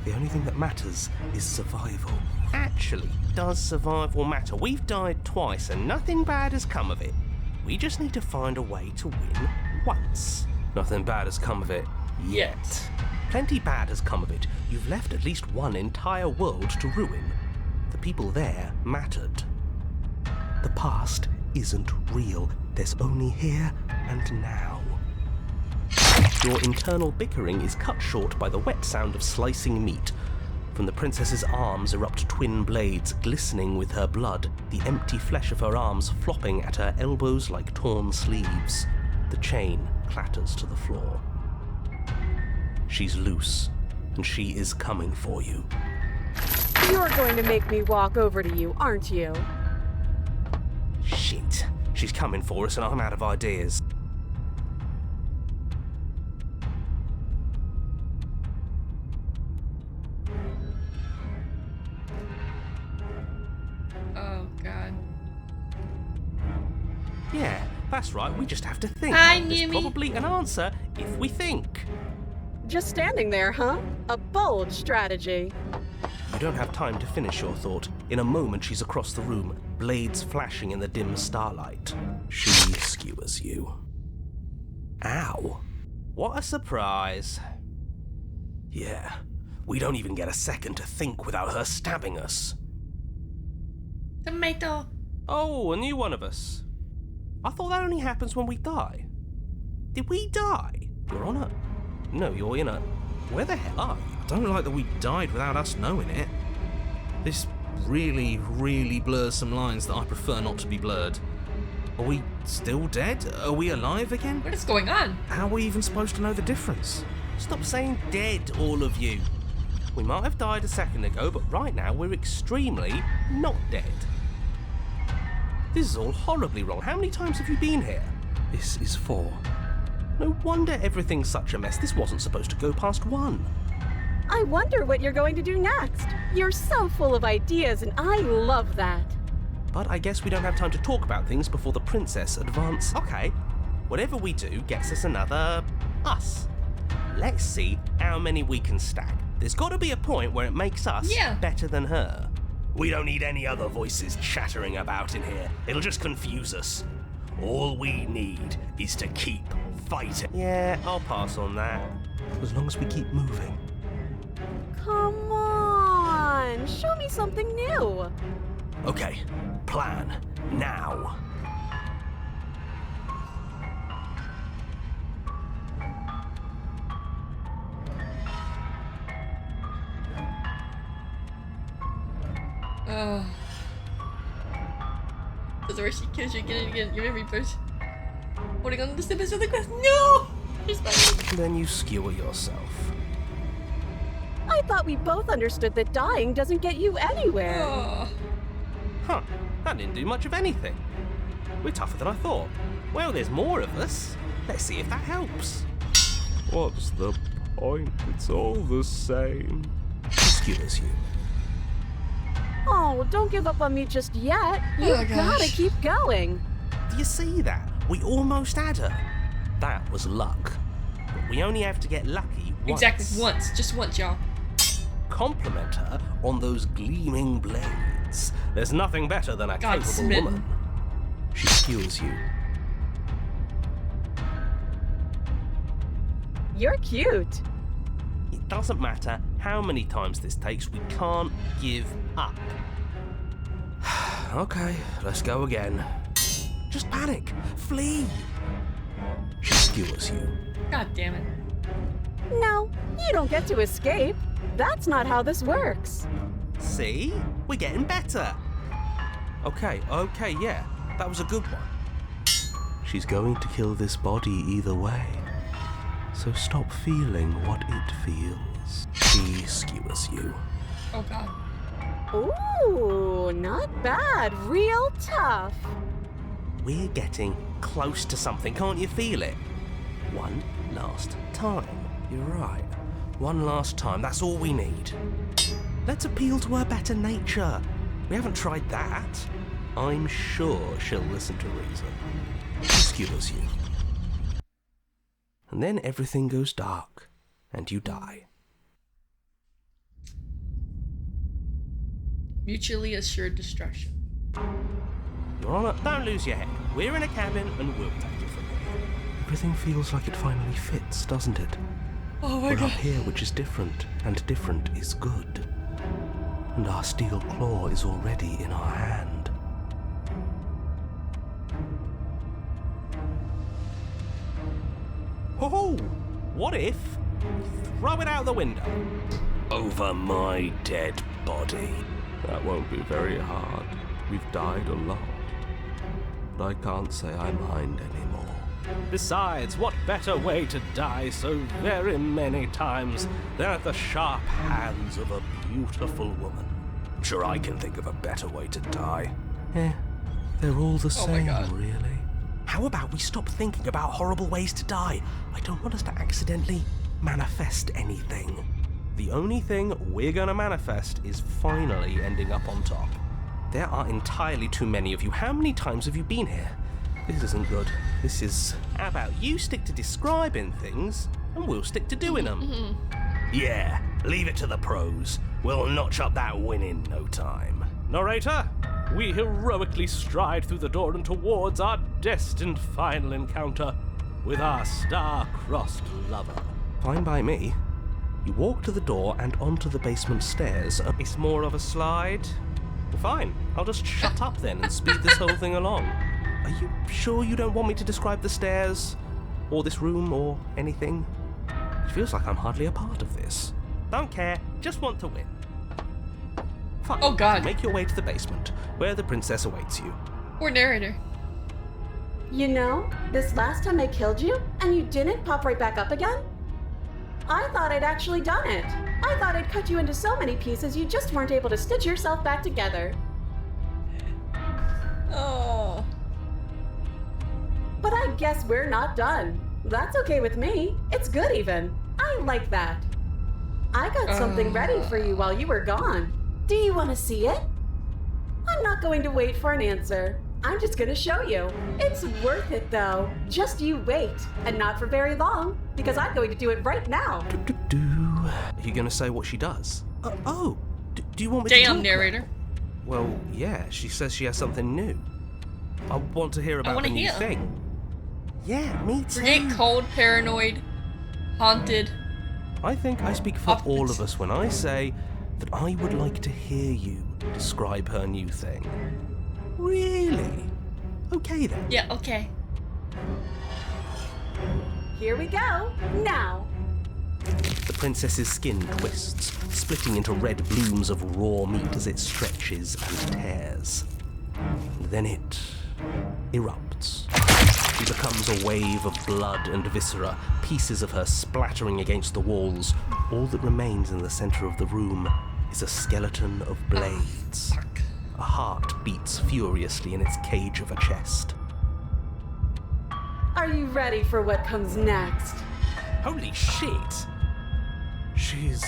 The only thing that matters is survival. Actually, does survival matter? We've died twice and nothing bad has come of it. We just need to find a way to win once. Nothing bad has come of it. Yet. Plenty bad has come of it. You've left at least one entire world to ruin. The people there mattered. The past isn't real. There's only here and now. Your internal bickering is cut short by the wet sound of slicing meat. From the princess's arms erupt twin blades glistening with her blood, the empty flesh of her arms flopping at her elbows like torn sleeves. The chain clatters to the floor. She's loose, and she is coming for you. You're going to make me walk over to you, aren't you? Shit. She's coming for us and I'm out of ideas. Oh, God. Yeah, that's right, we just have to think. Hi, There's Numi. probably an answer if we think. Just standing there, huh? A bold strategy. You don't have time to finish your thought. In a moment, she's across the room, blades flashing in the dim starlight. She skewers you. Ow. What a surprise. Yeah, we don't even get a second to think without her stabbing us. Tomato. Oh, a new one of us. I thought that only happens when we die. Did we die? You're on a... No, you're in a... Where the hell are you? I don't like that we died without us knowing it. This really, really blurs some lines that I prefer not to be blurred. Are we still dead? Are we alive again? What is going on? How are we even supposed to know the difference? Stop saying dead, all of you. We might have died a second ago, but right now we're extremely not dead. This is all horribly wrong. How many times have you been here? This is 4. No wonder everything's such a mess. This wasn't supposed to go past 1. I wonder what you're going to do next. You're so full of ideas, and I love that. But I guess we don't have time to talk about things before the princess advance. Okay, whatever we do gets us another us. Let's see how many we can stack. There's got to be a point where it makes us better than her. We don't need any other voices chattering about in here. It'll just confuse us. All we need is to keep fighting. Yeah, I'll pass on that. As long as we keep moving. Come on, show me something new. Okay, plan now. Oh. That's where she kills you again and again. You remember push. Holding on to the snippets of the quest. No! She's fine. Then you skewer yourself. I thought we both understood that dying doesn't get you anywhere. Oh. Huh, that didn't do much of anything. We're tougher than I thought. Well, there's more of us. Let's see if that helps. What's the point? It's all the same. She skewers you. Oh, don't give up on me just yet. You Oh, gotta gosh. keep going. Do you see that? We almost had her. That was luck. But we only have to get lucky once. Exactly, once. Just once, y'all. Compliment her on those gleaming blades. There's nothing better than a God, capable smitten. woman. She skewers you. You're cute. It doesn't matter how many times this takes, we can't give up. Okay, let's go again. Just panic. Flee. She skewers you. God damn it. No, you don't get to escape. That's not how this works. See? We're getting better. Okay, yeah. That was a good one. She's going to kill this body either way. So stop feeling what it feels. She skewers you. Oh god. Ooh, not bad. Real tough. We're getting close to something, can't you feel it? One last time. You're right. One last time, that's all we need. Let's appeal to her better nature. We haven't tried that. I'm sure she'll listen to reason. She skewers you. And then everything goes dark, and you die. Mutually assured destruction. Your Honor, don't lose your head. We're in a cabin, and we'll take it from here. Everything feels like it finally fits, doesn't it? Oh my We're god. up here, which is different, and different is good. And our steel claw is already in our hand. Oh, what if we throw it out the window? Over my dead body. That won't be very hard. We've died a lot. But I can't say I mind anymore. Besides, what better way to die so very many times than at the sharp hands of a beautiful woman? I'm sure I can think of a better way to die. They're all the Oh my same, God. really. How about we stop thinking about horrible ways to die? I don't want us to accidentally manifest anything. The only thing we're gonna manifest is finally ending up on top. There are entirely too many of you. How many times have you been here? This isn't good. This is... How about you stick to describing things, and we'll stick to doing them. Yeah, leave it to the pros. We'll notch up that win in no time. Narrator, we heroically stride through the door and towards our destined final encounter with our star-crossed lover. Fine by me. You walk to the door and onto the basement stairs. It's more of a slide. Fine, I'll just shut up then and speed this whole thing along. Are you sure you don't want me to describe the stairs? Or this room, or anything? It feels like I'm hardly a part of this. Don't care, just want to win. Fine. Oh god. Make your way to the basement, where the princess awaits you. Poor narrator. You know, this last time I killed you, and you didn't pop right back up again? I thought I'd actually done it. I thought I'd cut you into so many pieces you just weren't able to stitch yourself back together. Oh. But I guess we're not done. That's okay with me. It's good even. I like that. I got something ready for you while you were gone. Do you want to see it? I'm not going to wait for an answer. I'm just going to show you. It's worth it though. Just you wait. And not for very long, because I'm going to do it right now. Are you going to say what she does? Do you want me to Damn, talk narrator. now? Well, yeah, she says she has something new. I want to hear about the new thing. Yeah, me too. Forget cold, paranoid, haunted. I think I speak for all of us when I say that I would like to hear you describe her new thing. Really? Okay then. Yeah, okay. Here we go. Now. The princess's skin twists, splitting into red blooms of raw meat as it stretches and tears. Then it erupts. She becomes a wave of blood and viscera, pieces of her splattering against the walls. All that remains in the center of the room is a skeleton of blades. A heart beats furiously in its cage of a chest. Are you ready for what comes next? Holy shit! She's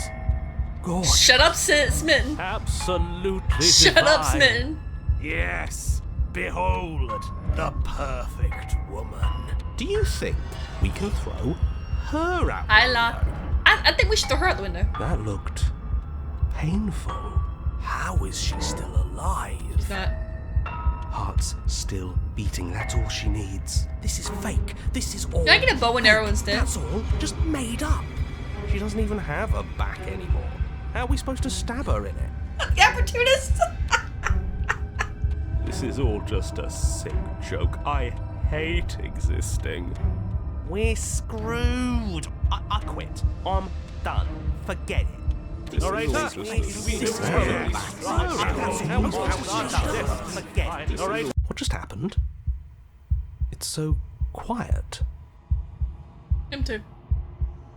gorgeous. Shut up, Smitten. Absolutely Shut up, divine. Smitten. Yes, behold, the perfect woman. Do you think we can throw her out? Isla. I think we should throw her out the window. That looked painful. How is she still alive? She's not. Heart's still beating, that's all she needs. This is fake. This is all. Can I get a bow and arrow instead? That's all just made up. She doesn't even have a back anymore. How are we supposed to stab her in it? The opportunist. This is all just a sick joke. I hate existing. We're screwed. I quit. I'm done. Forget it. Narrator, What just happened? It's so quiet. Him too.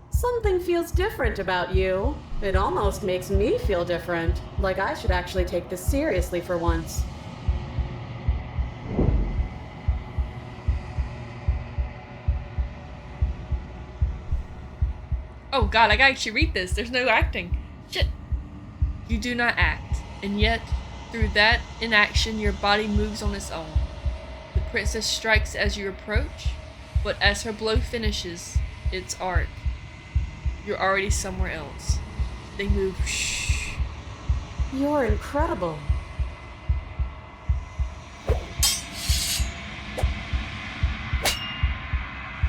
Something feels different about you. It almost makes me feel different. Like I should actually take this seriously for once. Oh god, I gotta actually read this. There's no acting. Shit. You do not act, and yet, through that inaction, your body moves on its own. The princess strikes as you approach, but as her blow finishes its arc, you're already somewhere else. They move shh. You're incredible.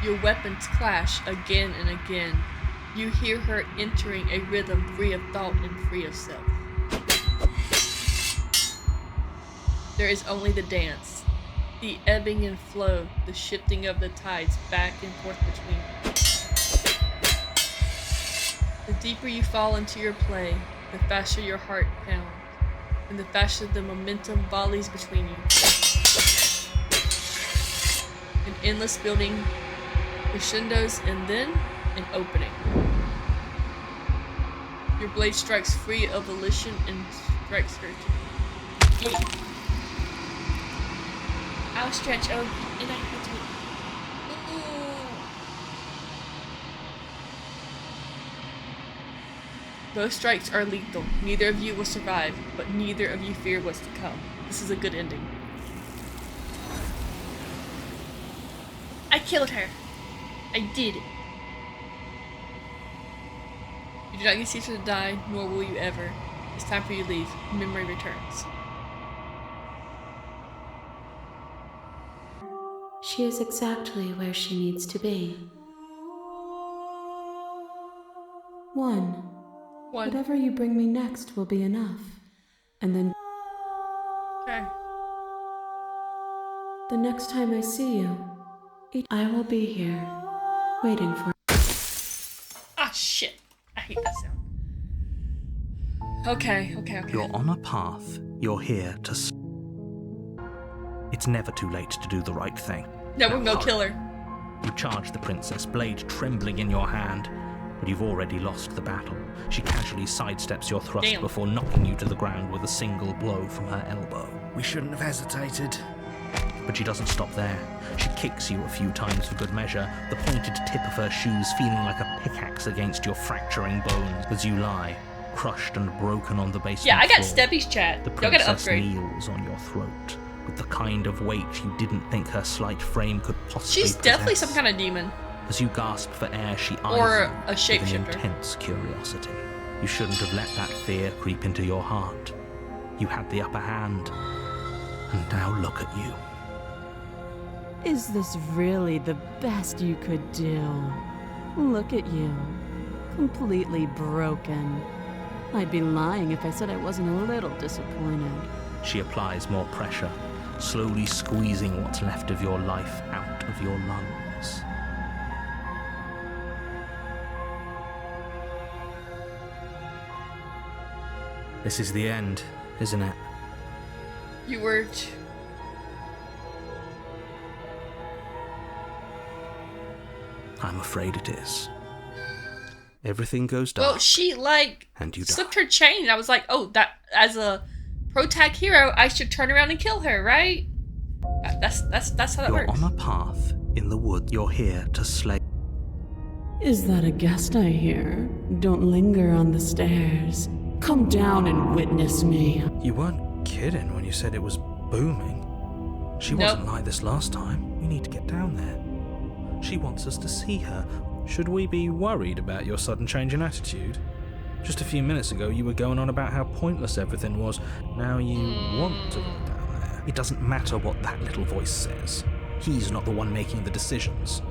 Your weapons clash again and again. You hear her entering a rhythm free of thought and free of self. There is only the dance, the ebbing and flow, the shifting of the tides back and forth between you. The deeper you fall into your play, the faster your heart pounds, and the faster the momentum volleys between you. An endless building, crescendos, and then an opening. Your blade strikes free of volition and strikes her to me. I'll stretch over and I hit me. Both strikes are lethal. Neither of you will survive, but neither of you fear what's to come. This is a good ending. killed her. I did. You do not get to die, nor will you ever. It's time for you to leave. Memory returns. She is exactly where she needs to be. One. Whatever you bring me next will be enough. And then Okay. the next time I see you, I will be here, waiting for. Ah, shit. I hate that sound. Okay. You're on a path. You're here to. It's never too late to do the right thing. No, we're no hurry. killer. You charge the princess, blade trembling in your hand, but you've already lost the battle. She casually sidesteps your thrust Damn. before knocking you to the ground with a single blow from her elbow. We shouldn't have hesitated. But she doesn't stop there. She kicks you a few times for good measure, the pointed tip of her shoes feeling like a pickaxe against your fracturing bones as you lie, crushed and broken on the basement Yeah, I got floor. Steppy's chat. The Y'all gotta princess upgrade. kneels on your throat with the kind of weight you didn't think her slight frame could possibly She's definitely possess. some kind of demon. As you gasp for air, she eyes Or you a with shapeshifter. an intense curiosity. You shouldn't have let that fear creep into your heart. You had the upper hand, and now look at you. Is this really the best you could do? Look at you. Completely broken. I'd be lying if I said I wasn't a little disappointed. She applies more pressure, slowly squeezing what's left of your life out of your lungs. This is the end, isn't it? You were... I'm afraid it is. Everything goes dark. Well, she, like, And you die. slipped her chain, and I was like, oh, that, as a pro-tag hero, I should turn around and kill her, right? That's how that You're works. on a path in the wood. You're here to slay. Is that a guest I hear? Don't linger on the stairs. Come down and witness me. You weren't kidding when you said it was booming. She wasn't like this last time. We need to get down there. She wants us to see her. Should we be worried about your sudden change in attitude? Just a few minutes ago, you were going on about how pointless everything was. Now you want to go down there. It doesn't matter what that little voice says. He's not the one making the decisions.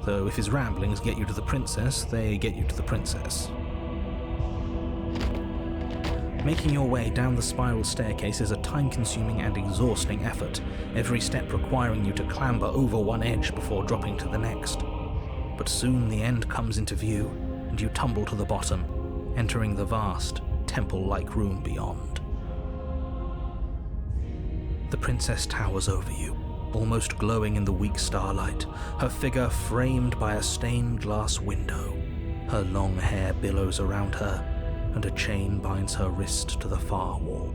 Though if his ramblings get you to the princess, they get you to the princess. Making your way down the spiral staircase is a time-consuming and exhausting effort, every step requiring you to clamber over one edge before dropping to the next. But soon the end comes into view, and you tumble to the bottom, entering the vast, temple-like room beyond. The princess towers over you, almost glowing in the weak starlight, her figure framed by a stained glass window. Her long hair billows around her, and a chain binds her wrist to the far wall.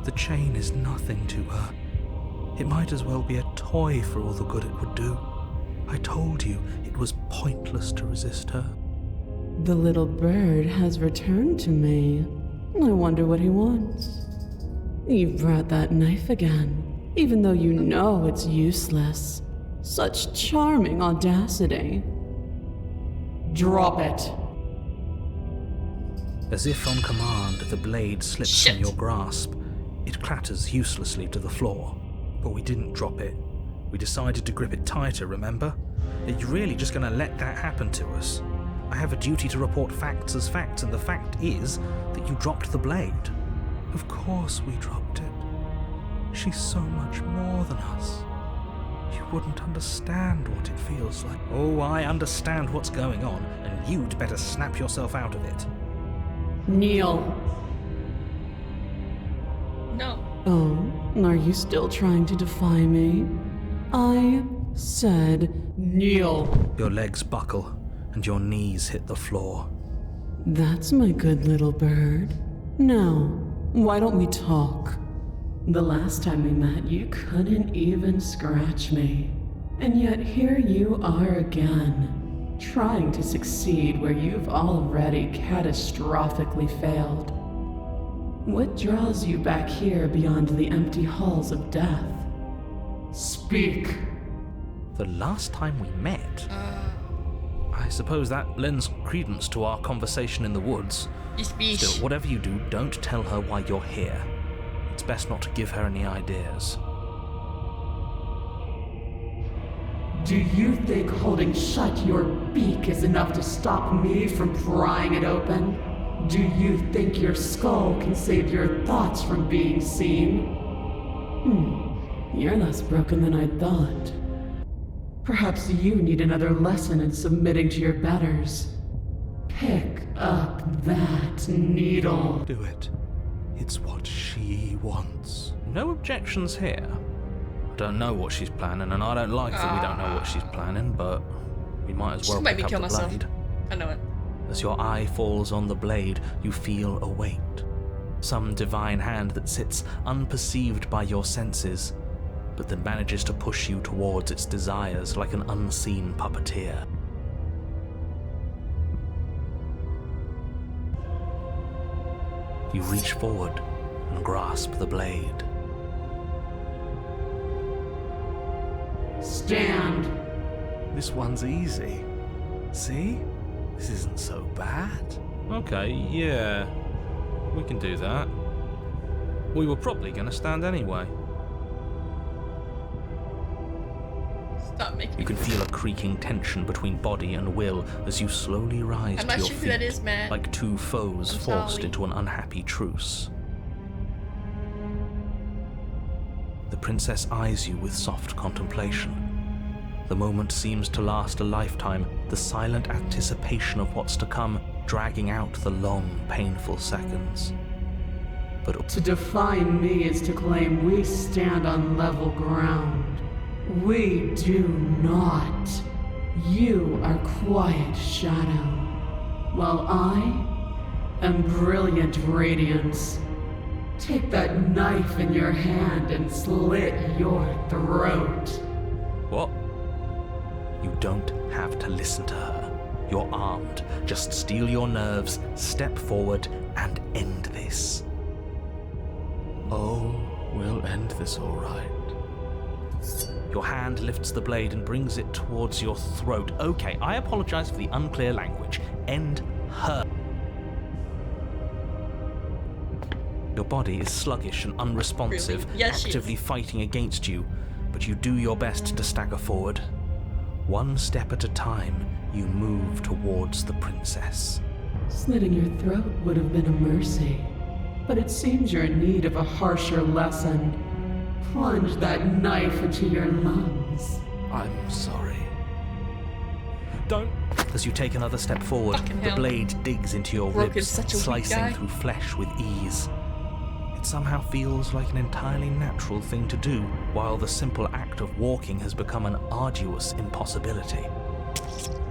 The chain is nothing to her. It might as well be a toy for all the good it would do. I told you it was pointless to resist her. The little bird has returned to me. I wonder what he wants. You brought that knife again, even though you know it's useless. Such charming audacity. Drop it. As if on command, the blade slips from your grasp. It clatters uselessly to the floor. But we didn't drop it. We decided to grip it tighter, remember? Are you really just going to let that happen to us? I have a duty to report facts as facts, and the fact is that you dropped the blade. Of course we dropped it. She's so much more than us. You wouldn't understand what it feels like. Oh, I understand what's going on, and you'd better snap yourself out of it. Kneel. No. Oh, are you still trying to defy me? I said kneel. Your legs buckle, and your knees hit the floor. That's my good little bird. Now, why don't we talk? The last time we met, you couldn't even scratch me. And yet here you are again, trying to succeed where you've already catastrophically failed. What draws you back here beyond the empty halls of death? Speak! The last time we met? I suppose that lends credence to our conversation in the woods. Still, whatever you do, don't tell her why you're here. It's best not to give her any ideas. Do you think holding shut your beak is enough to stop me from prying it open? Do you think your skull can save your thoughts from being seen? You're less broken than I thought. Perhaps you need another lesson in submitting to your betters. Pick up that needle. Do it. It's what she wants. No objections here. I don't know what she's planning, and I don't like that we don't know what she's planning, but we might as well Just make pick me up kill the myself. blade. I know it. As your eye falls on the blade, you feel a weight. Some divine hand that sits unperceived by your senses, but that manages to push you towards its desires like an unseen puppeteer. You reach forward and grasp the blade. Stand. This one's easy. See? This isn't so bad. Okay, yeah. We can do that. We were probably going to stand anyway. Stop making You me. can feel a creaking tension between body and will as you slowly rise I'm to not your sure feet, who that is, Matt. like two foes I'm forced sorry. into an unhappy truce. The princess eyes you with soft contemplation. The moment seems to last a lifetime, the silent anticipation of what's to come dragging out the long, painful seconds. But To define me is to claim we stand on level ground. We do not. You are quiet shadow, while I am brilliant radiance. Take that knife in your hand and slit your throat. what? You don't have to listen to her. You're armed. Just steel your nerves, step forward, and end this. Oh, we'll end this all right. Your hand lifts the blade and brings it towards your throat. Okay, I apologize for the unclear language. End her. Your body is sluggish and unresponsive, Really? Yes, she is. actively fighting against you, but you do your best to stagger forward. One step at a time, you move towards the princess. Slitting your throat would have been a mercy, but it seems you're in need of a harsher lesson. Plunge that knife into your lungs. I'm sorry. Don't! As you take another step forward, Fucking the hell. blade digs into your Rourke is ribs, such a weak slicing guy. through flesh with ease. It somehow feels like an entirely natural thing to do, while the simple act of walking has become an arduous impossibility.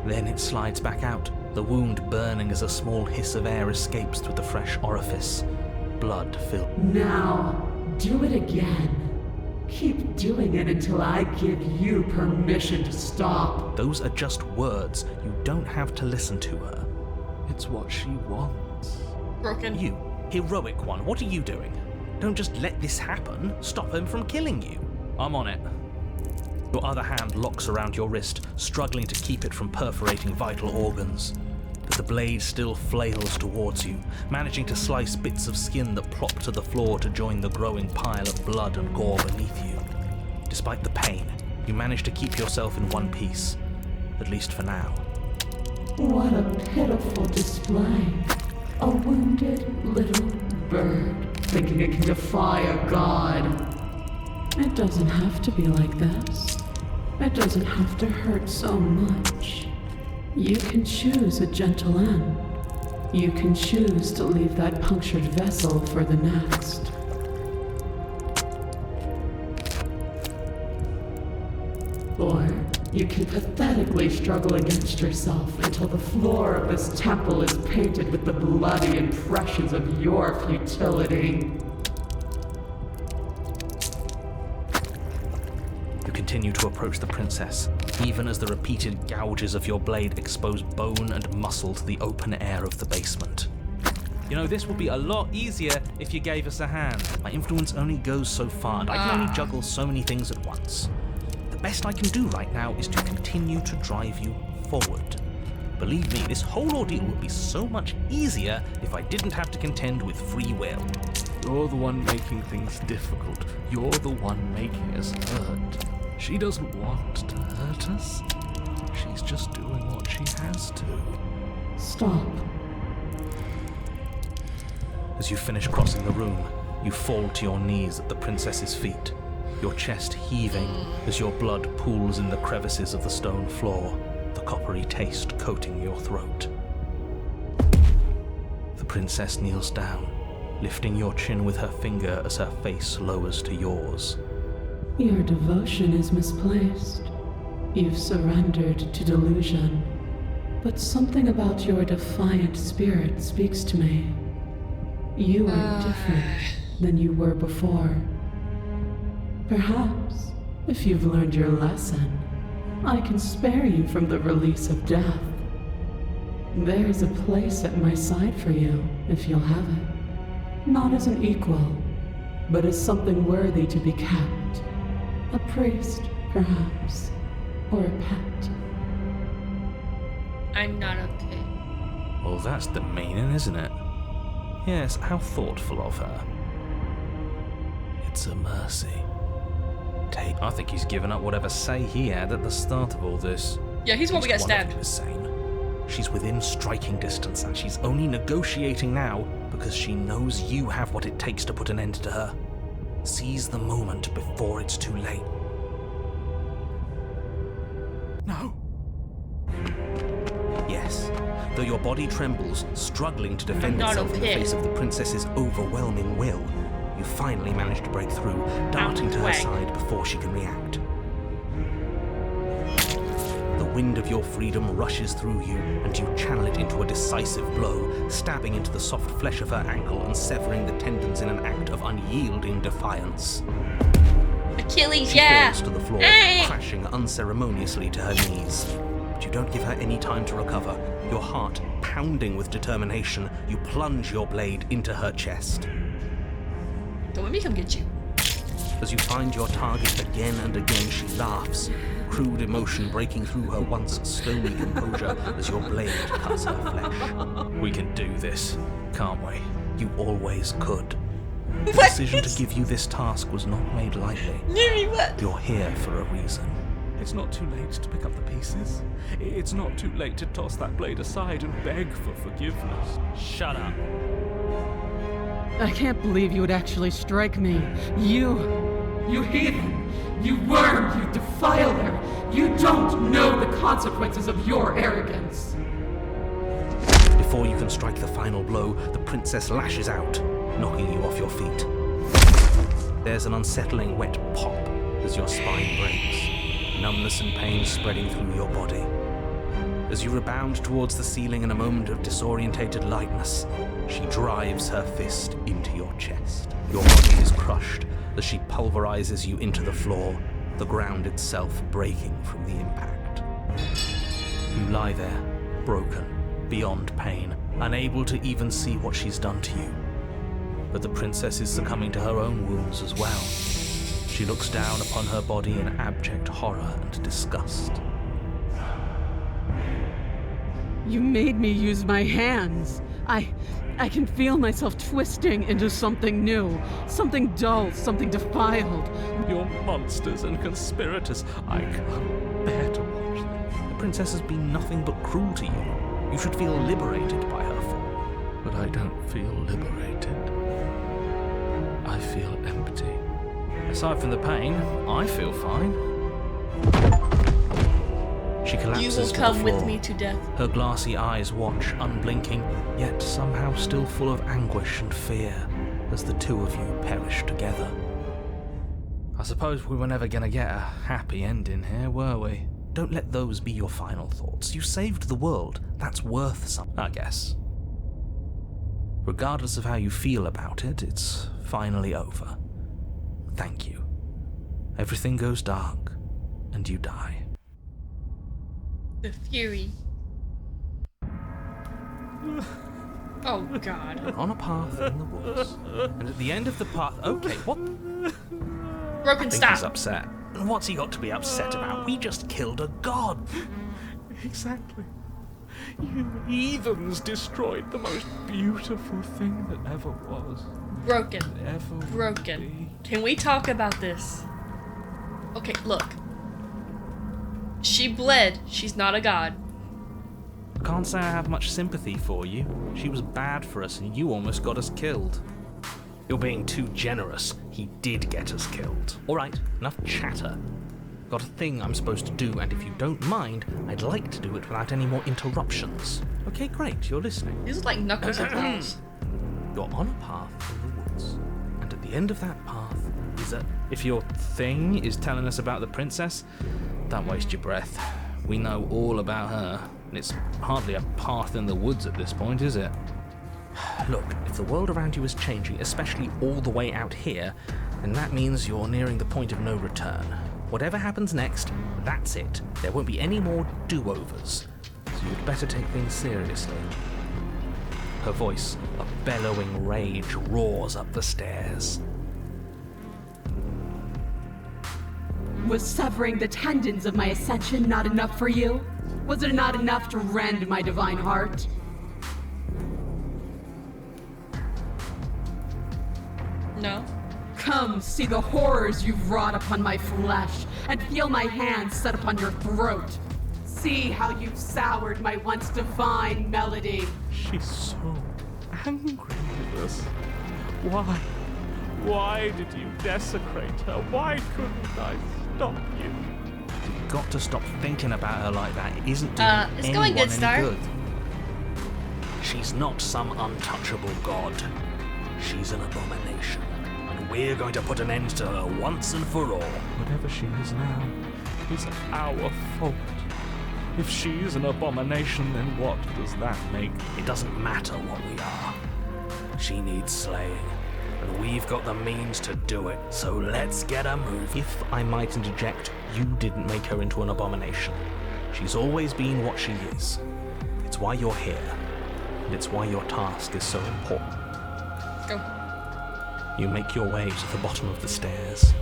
Then it slides back out, the wound burning as a small hiss of air escapes through the fresh orifice. Blood filled. Now, do it again. Keep doing it until I give you permission to stop. Those are just words. You don't have to listen to her. It's what she wants. Broken. You, heroic one, what are you doing? Don't just let this happen. Stop him from killing you. I'm on it. Your other hand locks around your wrist, struggling to keep it from perforating vital organs. But the blade still flails towards you, managing to slice bits of skin that plop to the floor to join the growing pile of blood and gore beneath you. Despite the pain, you manage to keep yourself in one piece, at least for now. What a pitiful display. A wounded little bird thinking it can defy a god. It doesn't have to be like this. It doesn't have to hurt so much. You can choose a gentle end. You can choose to leave that punctured vessel for the next. Or you can pathetically struggle against yourself until the floor of this temple is painted with the bloody impressions of your futility. You continue to approach the princess, even as the repeated gouges of your blade expose bone and muscle to the open air of the basement. You know, this would be a lot easier if you gave us a hand. My influence only goes so far, and I can only juggle so many things at once. The best I can do right now is to continue to drive you forward. Believe me, this whole ordeal would be so much easier if I didn't have to contend with free will. You're the one making things difficult. You're the one making us hurt. She doesn't want to hurt us. She's just doing what she has to. Stop. As you finish crossing the room, you fall to your knees at the princess's feet, your chest heaving as your blood pools in the crevices of the stone floor, the coppery taste coating your throat. The princess kneels down, lifting your chin with her finger as her face lowers to yours. Your devotion is misplaced. You've surrendered to delusion. But something about your defiant spirit speaks to me. You are different than you were before. Perhaps, if you've learned your lesson, I can spare you from the release of death. There's a place at my side for you, if you'll have it. Not as an equal, but as something worthy to be kept. A priest, perhaps, or a pet. I'm not okay. Well, that's the meaning, isn't it? Yes, how thoughtful of her. It's a mercy. I think he's given up whatever say he had at the start of all this. Yeah, he's what we got stabbed. Insane. She's within striking distance, and she's only negotiating now because she knows you have what it takes to put an end to her. Seize the moment before it's too late. No. Yes, though your body trembles, struggling to defend itself in the face of the princess's overwhelming will, you finally manage to break through, darting to her side before she can react. The wind of your freedom rushes through you, and you channel it into a decisive blow, stabbing into the soft flesh of her ankle and severing the tendons in an act of unyielding defiance. Achilles, She falls to the floor, crashing unceremoniously to her knees. But you don't give her any time to recover. Your heart pounding with determination, you plunge your blade into her chest. Don't let me come get you. As you find your target again and again, she laughs, crude emotion breaking through her once stony composure as your blade cuts her flesh. We can do this, can't we? You always could. The decision to give you this task was not made lightly. You're here for a reason. It's not too late to pick up the pieces. It's not too late to toss that blade aside and beg for forgiveness. Shut up. I can't believe you would actually strike me. You heathen! You worm! You defiler! You don't know the consequences of your arrogance! Before you can strike the final blow, the princess lashes out, knocking you off your feet. There's an unsettling wet pop as your spine breaks, numbness and pain spreading through your body. As you rebound towards the ceiling in a moment of disorientated lightness, she drives her fist into your chest. Your body is crushed as she pulverizes you into the floor, the ground itself breaking from the impact. You lie there, broken, beyond pain, unable to even see what she's done to you. But the princess is succumbing to her own wounds as well. She looks down upon her body in abject horror and disgust. You made me use my hands. I can feel myself twisting into something new, something dull, something defiled. You're monsters and conspirators. I can't bear to watch them. The princess has been nothing but cruel to you. You should feel liberated by her fall. But I don't feel liberated. I feel empty. Aside from the pain, I feel fine. She collapses You will to come the floor. with me to death. Her glassy eyes watch, unblinking, yet somehow still full of anguish and fear, as the two of you perish together. I suppose we were never gonna get a happy ending here, were we? Don't let those be your final thoughts. You saved the world. That's worth something, I guess. Regardless of how you feel about it, it's finally over. Thank you. Everything goes dark, and you die. The fury. Oh god. We're on a path in the woods, and at the end of the path, okay, what? Broken I think stop. he's upset. And what's he got to be upset about? We just killed a god. Exactly. You heathens destroyed the most beautiful thing that ever was. Broken. Ever will Broken. be. Can we talk about this? Okay, look. She bled. She's not a god. I can't say I have much sympathy for you. She was bad for us and you almost got us killed. You're being too generous. He did get us killed. Alright, enough chatter. Got a thing I'm supposed to do, and if you don't mind, I'd like to do it without any more interruptions. Okay, great, you're listening. These are like knuckles and claws. You're on a path in the woods, and at the end of that path is a... If your thing is telling us about the princess, don't waste your breath. We know all about her, and it's hardly a path in the woods at this point, is it? Look, if the world around you is changing, especially all the way out here, then that means you're nearing the point of no return. Whatever happens next, that's it. There won't be any more do-overs, so you'd better take things seriously. Her voice, a bellowing rage, roars up the stairs. Was severing the tendons of my ascension not enough for you? Was it not enough to rend my divine heart? No. Come, see the horrors you've wrought upon my flesh, and feel my hands set upon your throat. See how you've soured my once divine melody. She's so angry with us. Why? Why did you desecrate her? Why couldn't I stop you? You've got to stop thinking about her like that. It isn't doing It's going anyone good, any Star. good. She's not some untouchable god. She's an abomination. And we're going to put an end to her once and for all. Whatever she is now is our fault. If she's an abomination, then what does that make? It doesn't matter what we are. She needs slaying. And we've got the means to do it, so let's get her moving. If I might interject, you didn't make her into an abomination. She's always been what she is. It's why you're here, and it's why your task is so important. Go. You make your way to the bottom of the stairs.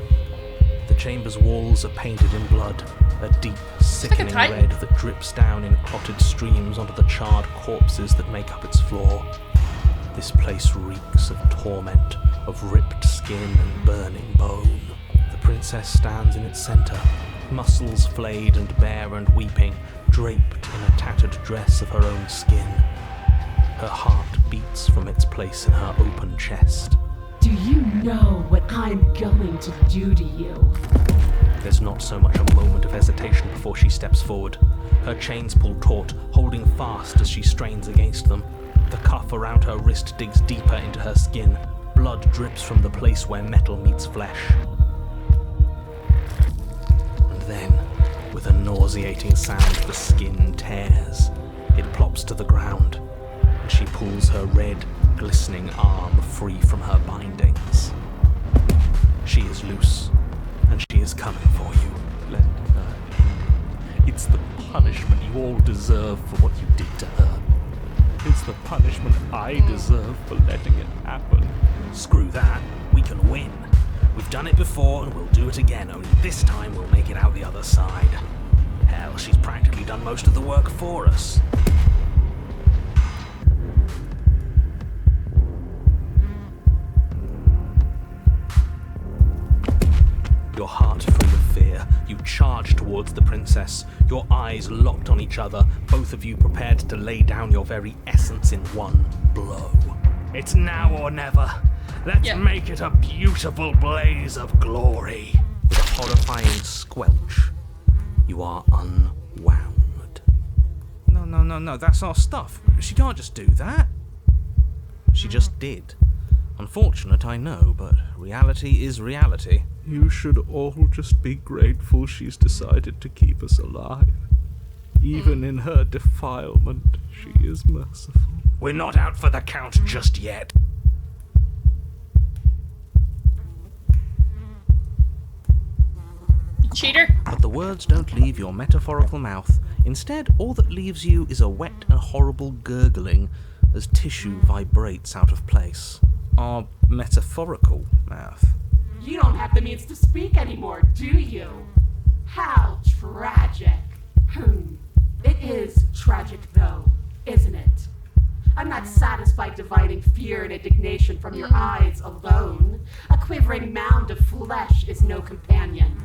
The chamber's walls are painted in blood, a deep, sickening Titan. red that drips down in clotted streams onto the charred corpses that make up its floor. This place reeks of torment, of ripped skin and burning bone. The princess stands in its center, muscles flayed and bare and weeping, draped in a tattered dress of her own skin. Her heart beats from its place in her open chest. Do you know what I'm going to do to you? There's not so much a moment of hesitation before she steps forward. Her chains pull taut, holding fast as she strains against them. The cuff around her wrist digs deeper into her skin. Blood drips from the place where metal meets flesh. And then, with a nauseating sound, the skin tears. It plops to the ground, and she pulls her red, glistening arm free from her bindings. She is loose, and she is coming for you. Let her in. It's the punishment you all deserve for what you did to her. It's the punishment I deserve for letting it happen. Screw that, we can win. We've done it before and we'll do it again, only this time we'll make it out the other side. Hell, she's practically done most of the work for us. Your heart full of fear, you charge towards the princess, your eyes locked on each other, both of you prepared to lay down your very essence in one blow. It's now or never. Let's make it a beautiful blaze of glory. With a horrifying squelch, you are unwound. No, that's our stuff. She can't just do that. She just did. Unfortunate, I know, but reality is reality. You should all just be grateful she's decided to keep us alive. Even in her defilement, she is merciful. We're not out for the count just yet. Cheater. But the words don't leave your metaphorical mouth. Instead, all that leaves you is a wet and horrible gurgling as tissue vibrates out of place. Our metaphorical mouth. You don't have the means to speak anymore, do you? How tragic. It is tragic, though, isn't it? I'm not satisfied dividing fear and indignation from your eyes alone. A quivering mound of flesh is no companion.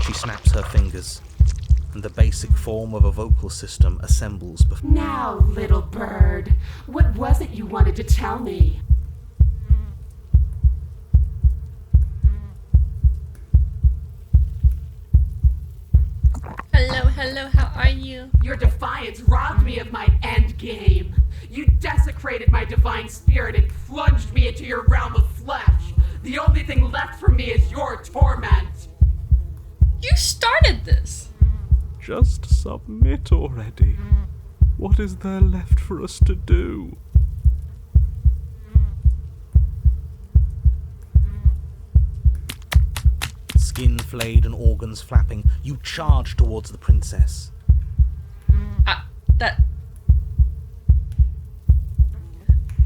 She snaps her fingers, and the basic form of a vocal system assembles before. Now, little bird, what was it you wanted to tell me? Hello, how are you? Your defiance robbed me of my end game. You desecrated my divine spirit and plunged me into your realm of flesh. The only thing left for me is your torment. You started this. Just submit already. What is there left for us to do? Skin flayed and organs flapping, you charge towards the princess. I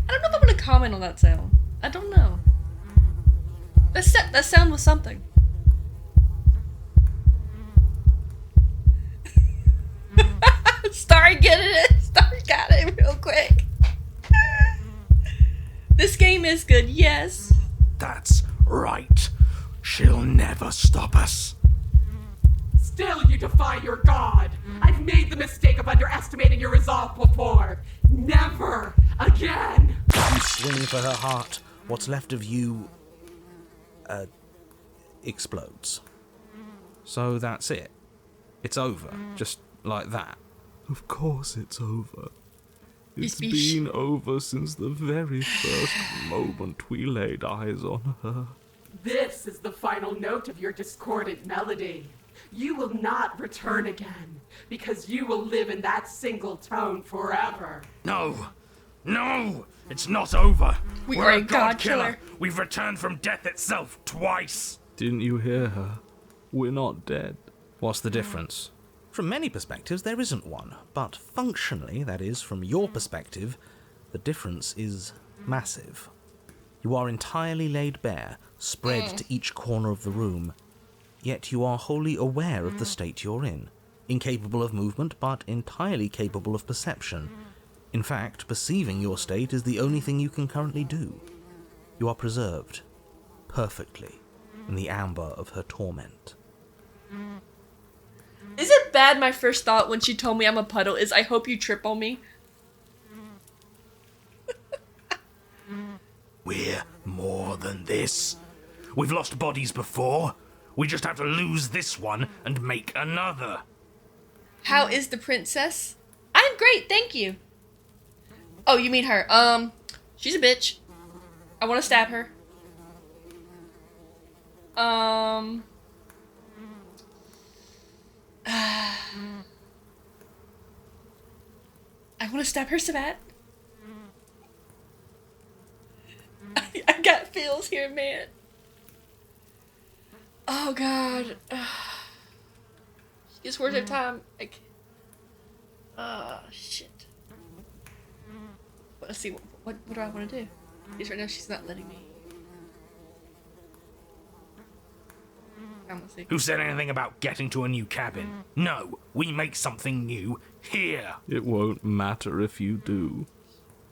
don't know if I want to comment on that sound. I don't know. That sound was something. Start getting it. Start got it real quick. This game is good, yes. That's right. She'll never stop us. Still you defy your god. I've made the mistake of underestimating your resolve before. Never again. You swing for her heart. What's left of you explodes. So that's it. It's over. Just like that. Of course it's over. It's be been over since the very first moment we laid eyes on her. This is the final note of your discordant melody. You will not return again, because you will live in that single tone forever. No! No! It's not over! We're a god killer. We've returned from death itself twice! Didn't you hear her? We're not dead. What's the difference? From many perspectives, there isn't one. But functionally, that is, from your perspective, the difference is massive. You are entirely laid bare, spread to each corner of the room, yet you are wholly aware of the state you're in, incapable of movement, but entirely capable of perception. In fact, perceiving your state is the only thing you can currently do. You are preserved, perfectly, in the amber of her torment. Is it bad my first thought when she told me I'm a puddle is I hope you trip on me? We're more than this. We've lost bodies before. We just have to lose this one and make another. How is the princess? I'm great, thank you. Oh, you mean her. She's a bitch. I want to stab her. I want to stab her so bad. I got feels here, man. Oh, God. She gets worse every time. Shit. Let's see, what do I want to do? Because right now she's not letting me. I'm gonna see. Who said anything about getting to a new cabin? No, we make something new here. It won't matter if you do.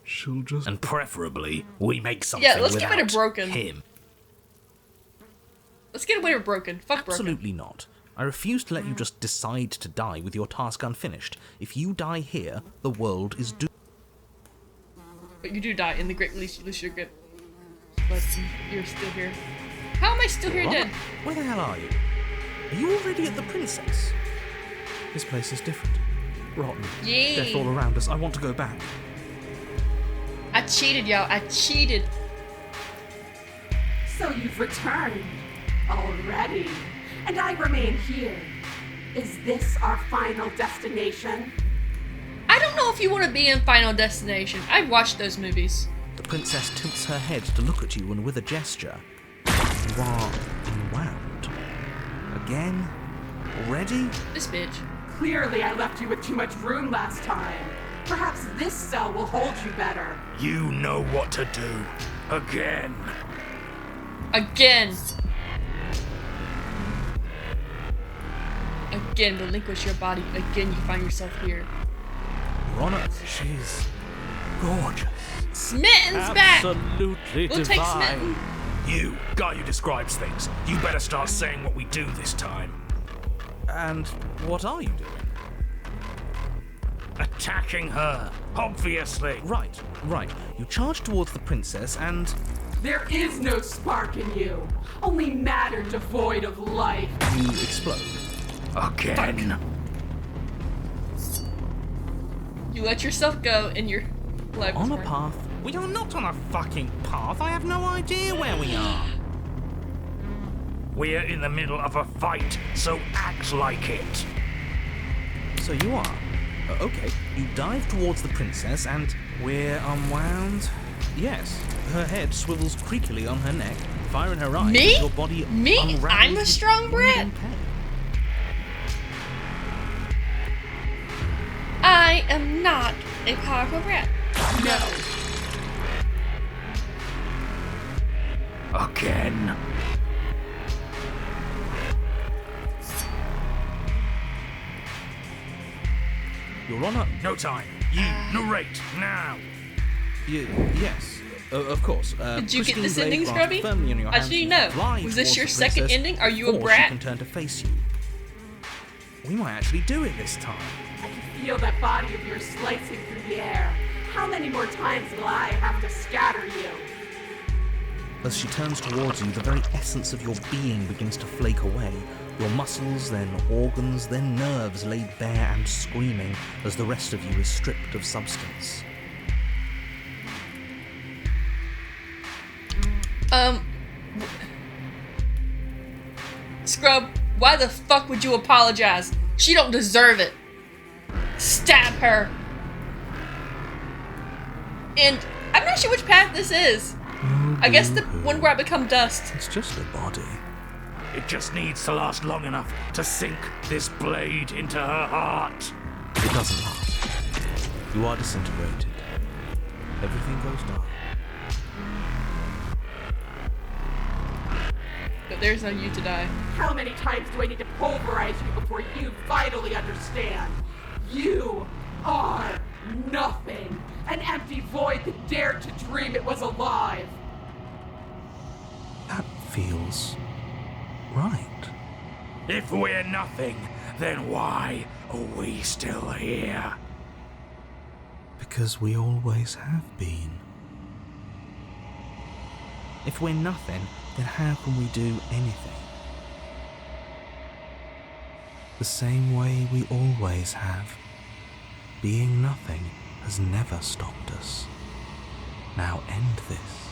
She'll just... And preferably, we make something let's get rid of without broken. him. Let's get away with broken. Fuck broken. Absolutely not. I refuse to let you just decide to die with your task unfinished. If you die here, the world is doomed. But you do die in the Great Release, you lose your grip. But you're still here. How am I still here dead? Where the hell are you? Are you already at the Princess? This place is different. Rotten. Yay. Death all around us. I want to go back. I cheated, y'all. I cheated. So you've returned already, and I remain here. Is this our final destination? I don't know if you want to be in Final Destination. I've watched those movies. The princess tilts her head to look at you, and with a gesture, you are unwound. Again? Already? This bitch. Clearly I left you with too much room last time. Perhaps this cell will hold you better. You know what to do. Again. Again! Again, relinquish your body. Again, you find yourself here. Your Honor, she's gorgeous. Smitten's back! Absolutely We'll take divine. Smitten. You, guy who describes things, you better start saying what we do this time. And what are you doing? Attacking her, obviously. Right. You charge towards the princess and There is no spark in you, only matter devoid of life. you explode. Again. You let yourself go and your life On is a worn. path. We are not on a fucking path. I have no idea where we are. We're in the middle of a fight, so act like it. So you are. Okay. You dive towards the princess and we're unwound. Yes. Her head swivels creakily on her neck. Fire in her eyes. Me? Your body Me? unravels I'm a with strong bleeding brat. pain. I am not a powerful rat. No. Again. Your Honor, No time. You narrate now. yes, of course. Did you get pristine this blade ending, grasped Scrubby? firmly in your I hands, need you to know. fly Was this towards your the second princess ending? Are you a before brat? She can turn to face you. We might actually do it this time. I can feel that body of yours slicing through the air. How many more times will I have to scatter you? As she turns towards you, the very essence of your being begins to flake away. Your muscles, then organs, then nerves laid bare and screaming as the rest of you is stripped of substance. Scrub, why the fuck would you apologize? She don't deserve it. Stab her. And I'm not sure which path this is. I guess the one where I become dust. It's just a body. It just needs to last long enough to sink this blade into her heart. It doesn't last. You are disintegrated. Everything goes dark. But there's no you to die. How many times do I need to pulverize you before you finally understand? You are nothing. An empty void that dared to dream it was alive. That feels right. If we're nothing, then why are we still here? Because we always have been. If we're nothing, then how can we do anything? The same way we always have. Being nothing has never stopped us. Now end this.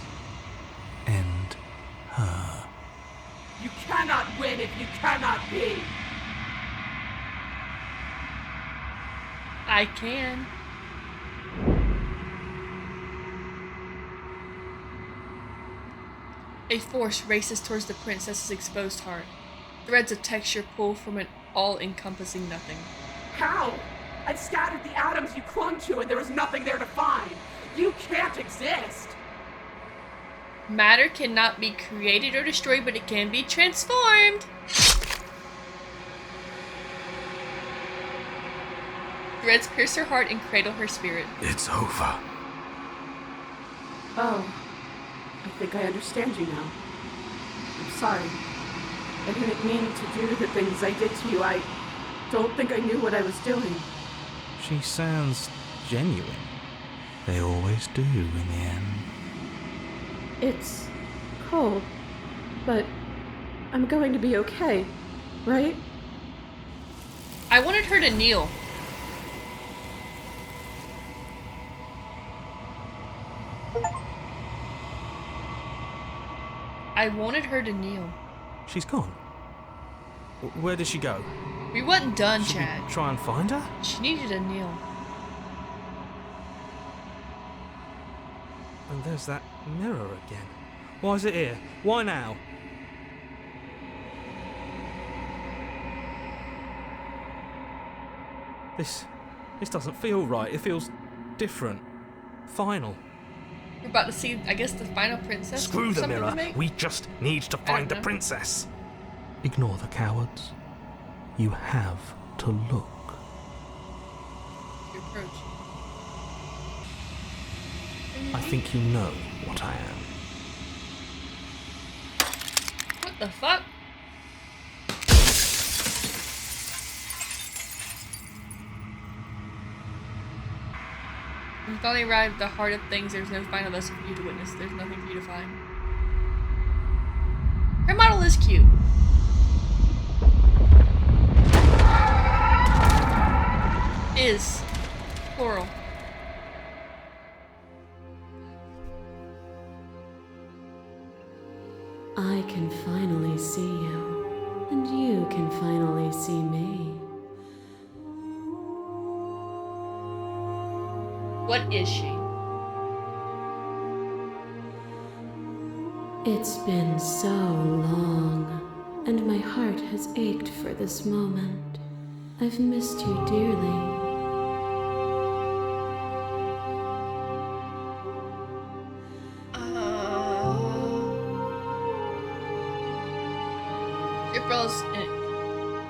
End her. You cannot win if you cannot be. I can. A force races towards the princess's exposed heart. Threads of texture pull from an all-encompassing nothing. How? I've scattered the atoms you clung to and there was nothing there to find. You can't exist. Matter cannot be created or destroyed, but it can be transformed. Threads pierce her heart and cradle her spirit. It's over. Oh, I think I understand you now. I'm sorry. I didn't mean to do the things I did to you. I don't think I knew what I was doing. She sounds genuine. They always do in the end. It's cold, but I'm going to be okay, right? I wanted her to kneel. I wanted her to kneel. She's gone. Where did she go? We wasn't done, Should Chad. we try and find her? She needed to kneel. And there's that mirror again. Why is it here? Why now? This doesn't feel right. It feels different. Final. We're about to see, I guess, the final princess. Screw the something mirror. to make? We just need to find the know. princess. Ignore the cowards. You have to look. To approach. I think you know what I am. What the fuck? We finally arrived at the heart of things. There's no final lesson for you to witness. There's nothing for you to find. Her model is cute. Is. Plural. I can finally see you, and you can finally see me. What is she? It's been so long, and my heart has ached for this moment. I've missed you dearly. Umbrellas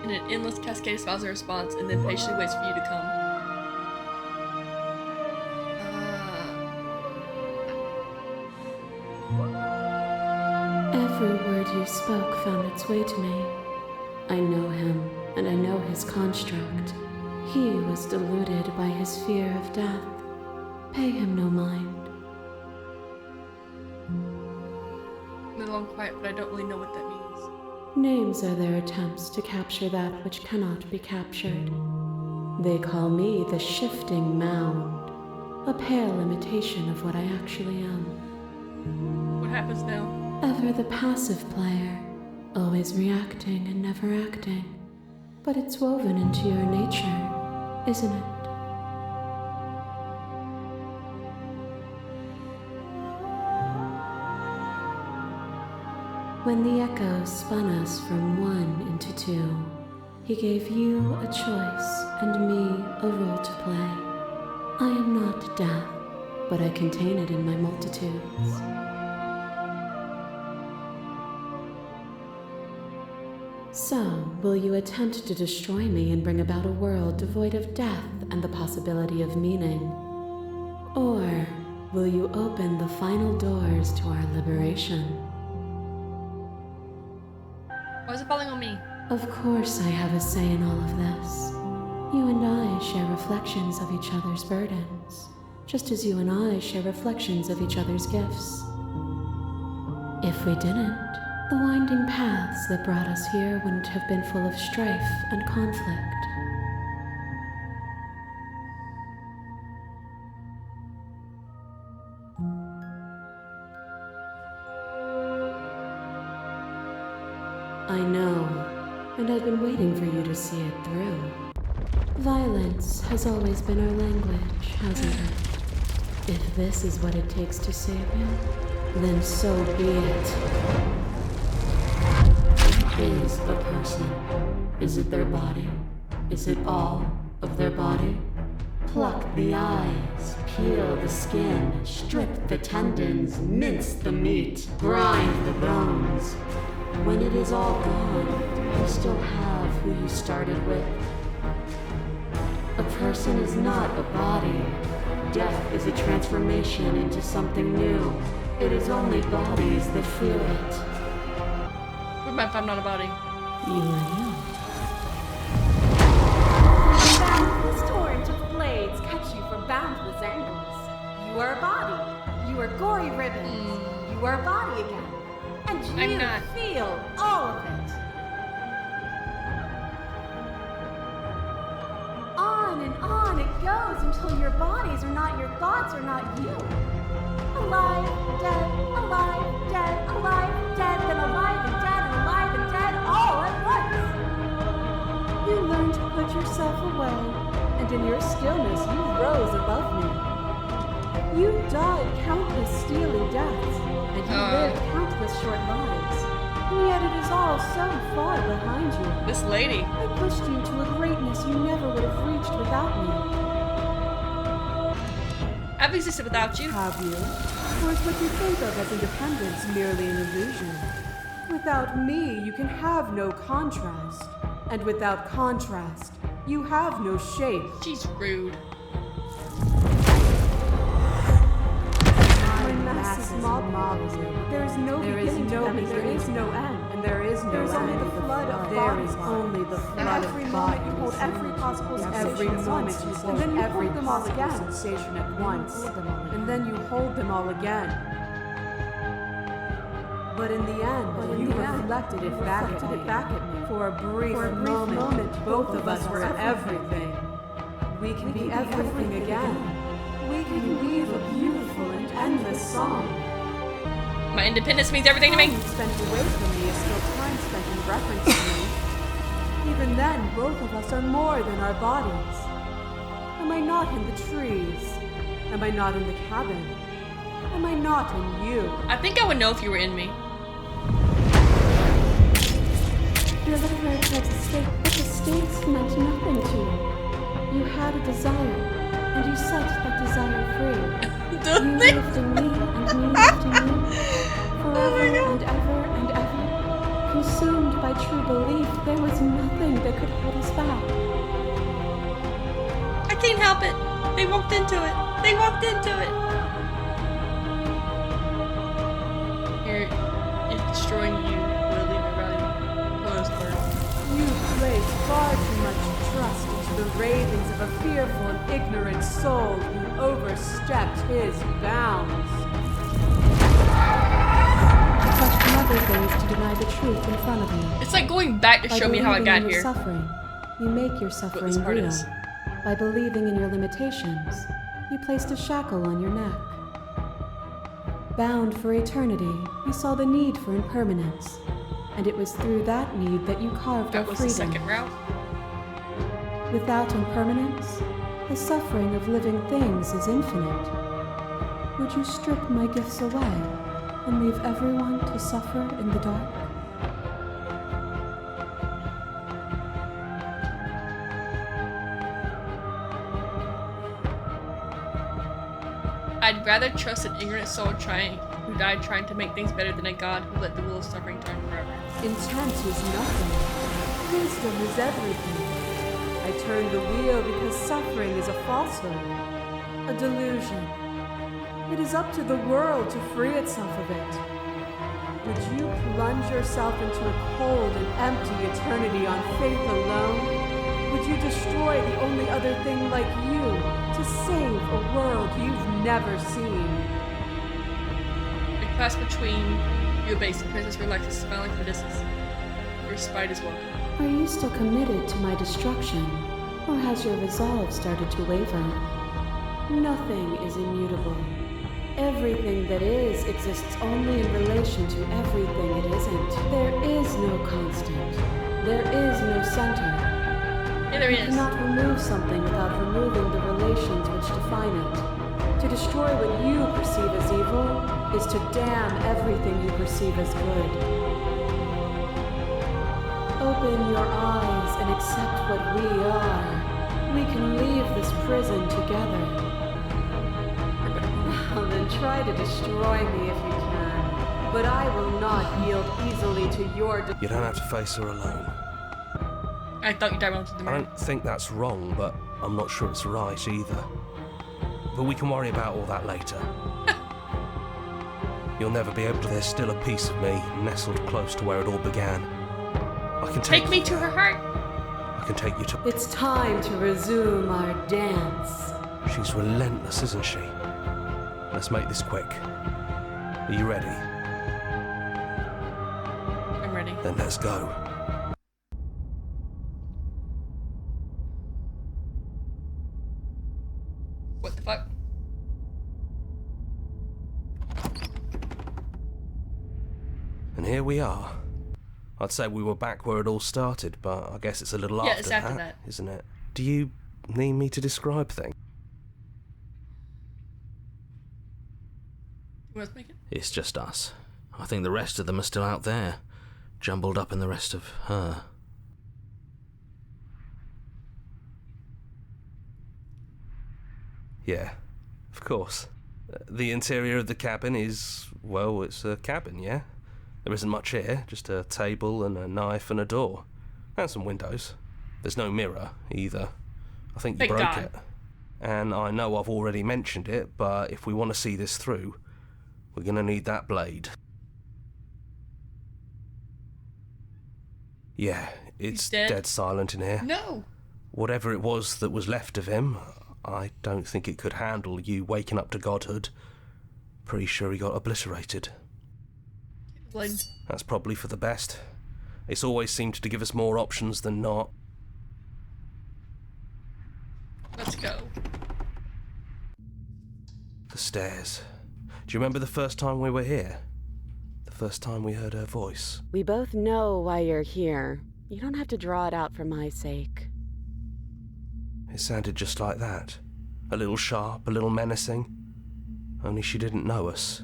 in an endless cascade of smiles in response, and then patiently waits for you to come. Every word you spoke found its way to me. I know him, and I know his construct. He was deluded by his fear of death. Pay him no mind. I'm a little quiet, but I don't really know what that means. Names are their attempts to capture that which cannot be captured. They call me the shifting mound, a pale imitation of what I actually am. What happens now? Ever the passive player, always reacting and never acting. But it's woven into your nature, isn't it? When the echo spun us from one into two, he gave you a choice and me a role to play. I am not death, but I contain it in my multitudes. So, will you attempt to destroy me and bring about a world devoid of death and the possibility of meaning? Or will you open the final doors to our liberation? Why is it falling on me? Of course I have a say in all of this. You and I share reflections of each other's burdens, just as you and I share reflections of each other's gifts. If we didn't, the winding paths that brought us here wouldn't have been full of strife and conflict. I know, and I've been waiting for you to see it through. Violence has always been our language, hasn't it? If this is what it takes to save you, then so be it. What is a person? Is it their body? Is it all of their body? Pluck the eyes, peel the skin, strip the tendons, mince the meat, grind the bones. When it is all gone, you still have who you started with. A person is not a body. Death is a transformation into something new. It is only bodies that feel it. What about if I'm not a body? You are you. Boundless torrent of blades cut you from boundless angles. You are a body. You are gory ribbons. You are a body again. And you feel all of it. On it goes until your bodies are not your thoughts, are not you. Alive, dead, alive, dead, alive, dead, then alive and dead, all at once. You learn to put yourself away, and in your stillness you rose above me. You died countless steely deaths, and you lived countless short lives. And yet it is all so far behind you. This lady. I pushed you to a greatness you never would have reached without me. I've existed without you. Have you? Or is what you think of as independence merely an illusion? Without me, you can have no contrast. And without contrast, you have no shape. She's rude. My massive mob is there is no beginning to them, and there is no end. And there is no end. Only the flood of there is only the flood of bodies. Every moment you hold every possible sensation at once, and then you hold them all again. Sensation at once, and then you hold them all again. But in the end, you reflected it back at me. For a brief moment, both of us were everything. We can be everything again. We can weave a beautiful and endless song. My independence means everything to me. Time spent away from me is still time spent in reference to me. Even then, both of us are more than our bodies. Am I not in the trees? Am I not in the cabin? Am I not in you? I think I would know if you were in me. Your literary towards the state, but the states meant nothing to you. You had a desire, and you set that desire free. You lived in me, and me lived in you. Forever and ever and ever. Consumed by true belief, there was nothing that could hold us back. I can't help it. They walked into it. They walked into it. You're destroying you. Will leave it running. You place far too much trust into the ravings of a fearful and ignorant soul who overstepped his bounds. The quest from everything is to deny the truth in front of you. It's like going back to show me how I got here. Suffering, you make your suffering real. By believing in your limitations, you placed a shackle on your neck. Bound for eternity, you saw the need for impermanence. And it was through that need that you carved out freedom. That was the second route. Without impermanence, the suffering of living things is infinite. Would you strip my gifts away and leave everyone to suffer in the dark? I'd rather trust an ignorant soul who died trying to make things better than a God who let the wheel of suffering turn forever. Intent is nothing. Wisdom is everything. I turned the wheel because suffering is a falsehood, a delusion. It is up to the world to free itself of it. Would you plunge yourself into a cold and empty eternity on faith alone? Would you destroy the only other thing like you to save a world you've never seen? The class between you and base, the princess relaxes, smiling from a distance. Your spite is welcome. Are you still committed to my destruction, or has your resolve started to waver? Nothing is immutable. Everything that is exists only in relation to everything it isn't. There is no constant. There is no center. Yeah, there is. You cannot remove something without removing the relations which define it. To destroy what you perceive as evil is to damn everything you perceive as good. Open your eyes and accept what we are. We can leave this prison together. Well, then try to destroy me if you can. But I will not yield easily to your... You don't have to face her alone. I thought you died onto the I moon. don't think that's wrong, but I'm not sure it's right either. But we can worry about all that later. You'll never be able to. There's still a piece of me nestled close to where it all began. I can take me to her heart. I can take you to... It's time to resume our dance. She's relentless, isn't she? Let's make this quick. Are you ready? I'm ready. Then let's go. What the fuck? And here we are. I'd say we were back where it all started, but I guess it's a little it's after that, isn't it? Do you need me to describe things? You want to make it? It's just us. I think the rest of them are still out there, jumbled up in the rest of her. Yeah, Of course. The interior of the cabin is, well, it's a cabin, yeah? There isn't much here, just a table and a knife and a door. And some windows. There's no mirror, either. I think you Thank broke God. it. And I know I've already mentioned it, but if we want to see this through, we're going to need that blade. Yeah, it's dead silent in here. No. Whatever it was that was left of him, I don't think it could handle you waking up to godhood. Pretty sure he got obliterated. Blade. That's probably for the best. It's always seemed to give us more options than not. Let's go. The stairs. Do you remember the first time we were here? The first time we heard her voice? We both know why you're here. You don't have to draw it out for my sake. It sounded just like that. A little sharp, a little menacing. Only she didn't know us.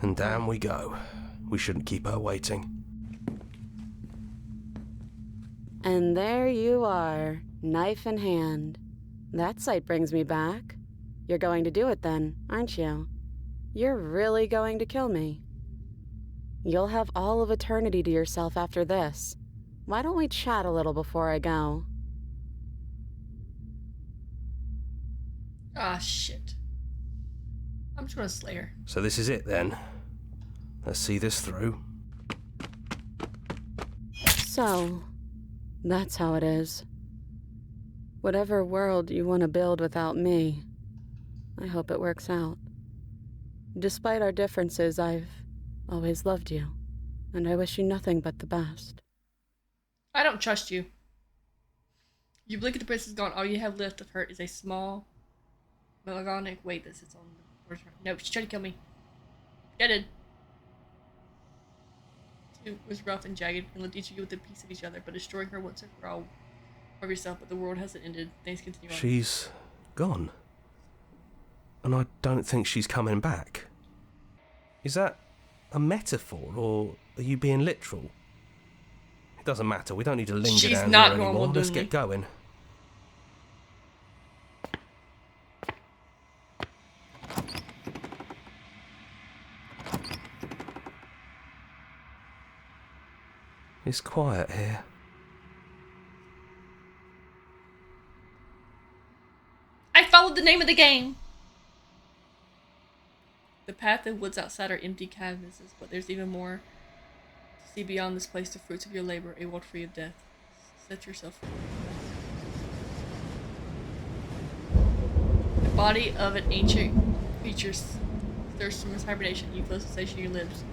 And down we go. We shouldn't keep her waiting. And there you are, knife in hand. That sight brings me back. You're going to do it then, aren't you? You're really going to kill me. You'll have all of eternity to yourself after this. Why don't we chat a little before I go? Ah, shit. I'm just gonna slay her. So this is it then. Let's see this through. So, that's how it is. Whatever world you want to build without me, I hope it works out. Despite our differences, I've always loved you, and I wish you nothing but the best. I don't trust you. You blink at the princess gone. All you have left of her is a small, melancholic weight that sits on the... No, she's trying to kill me. Get it. It was rough and jagged, and left each of you with a piece of each other, but destroying her once and for all of yourself. But the world hasn't ended. Things continue on. She's gone. And I don't think she's coming back. Is that a metaphor, or are you being literal? It doesn't matter. We don't need to linger She's down not here normal, anymore. Let's Dooney. get going. It's quiet here. I followed the name of the game! The path and woods outside are empty canvases, but there's even more to see beyond this place. The fruits of your labor, a world free of death. Set yourself free. The body of an ancient creature thirsts from its hibernation. You close the station your lips.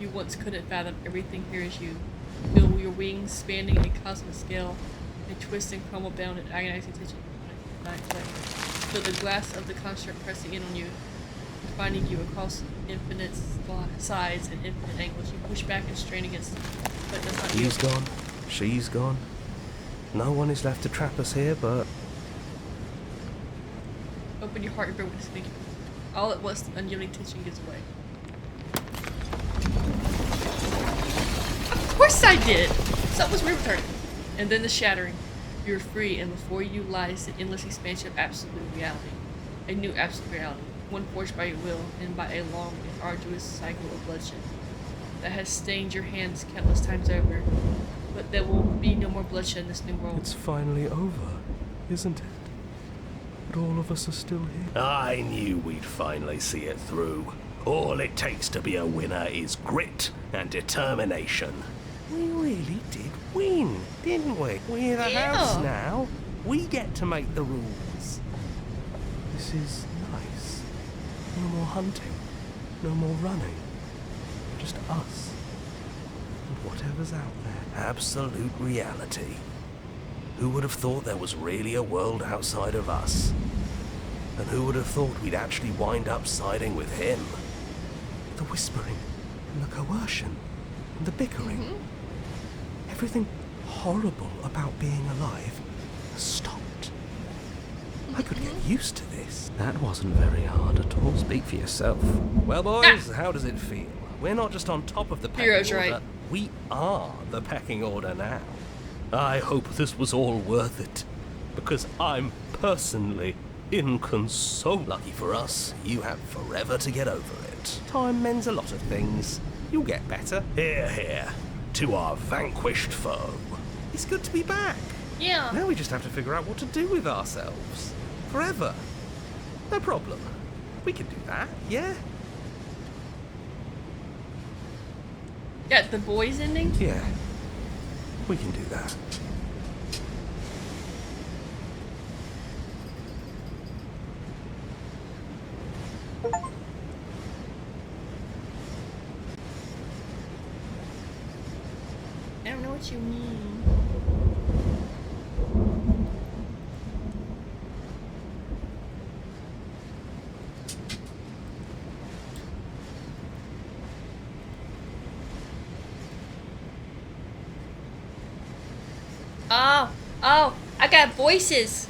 You once couldn't fathom. Everything here is you. Feel your wings spanning a cosmic scale, a twist and crumble bound in agonizing tension. Feel the glass of the construct pressing in on you, finding you across infinite sides and infinite angles. You push back and strain against them, but that's not you. He's gone. She's gone. No one is left to trap us here, but... Open your heart and bear witness. Thank you. All at once, the unyielding tension gives way. Of course I did! Something was weird with her. And then the shattering. You're free, and before you lies the endless expansion of absolute reality. A new absolute reality. One forged by your will, and by a long and arduous cycle of bloodshed that has stained your hands countless times over. But there will be no more bloodshed in this new world. It's finally over, isn't it? But all of us are still here. I knew we'd finally see it through. All it takes to be a winner is grit and determination. We really did win, didn't we? We're the house now. We get to make the rules. This is nice. No more hunting. No more running. Just us. And whatever's out there. Absolute reality. Who would have thought there was really a world outside of us? And who would have thought we'd actually wind up siding with him? The whispering, and the coercion, and the bickering. Mm-hmm. Everything horrible about being alive has stopped. I could get used to this. That wasn't very hard at all. Speak for yourself. Well, boys, how does it feel? We're not just on top of the pecking Hero's order. right. We are the pecking order now. I hope this was all worth it, because I'm personally Inconsolable. Lucky for us, you have forever to get over it. Time mends a lot of things. You'll get better. Here, here, to our vanquished foe. It's good to be back. Yeah. Now we just have to figure out what to do with ourselves. Forever. No problem. We can do that, yeah? Yeah, the boys ending? Yeah. We can do that. I don't know what you mean. Oh, I got voices.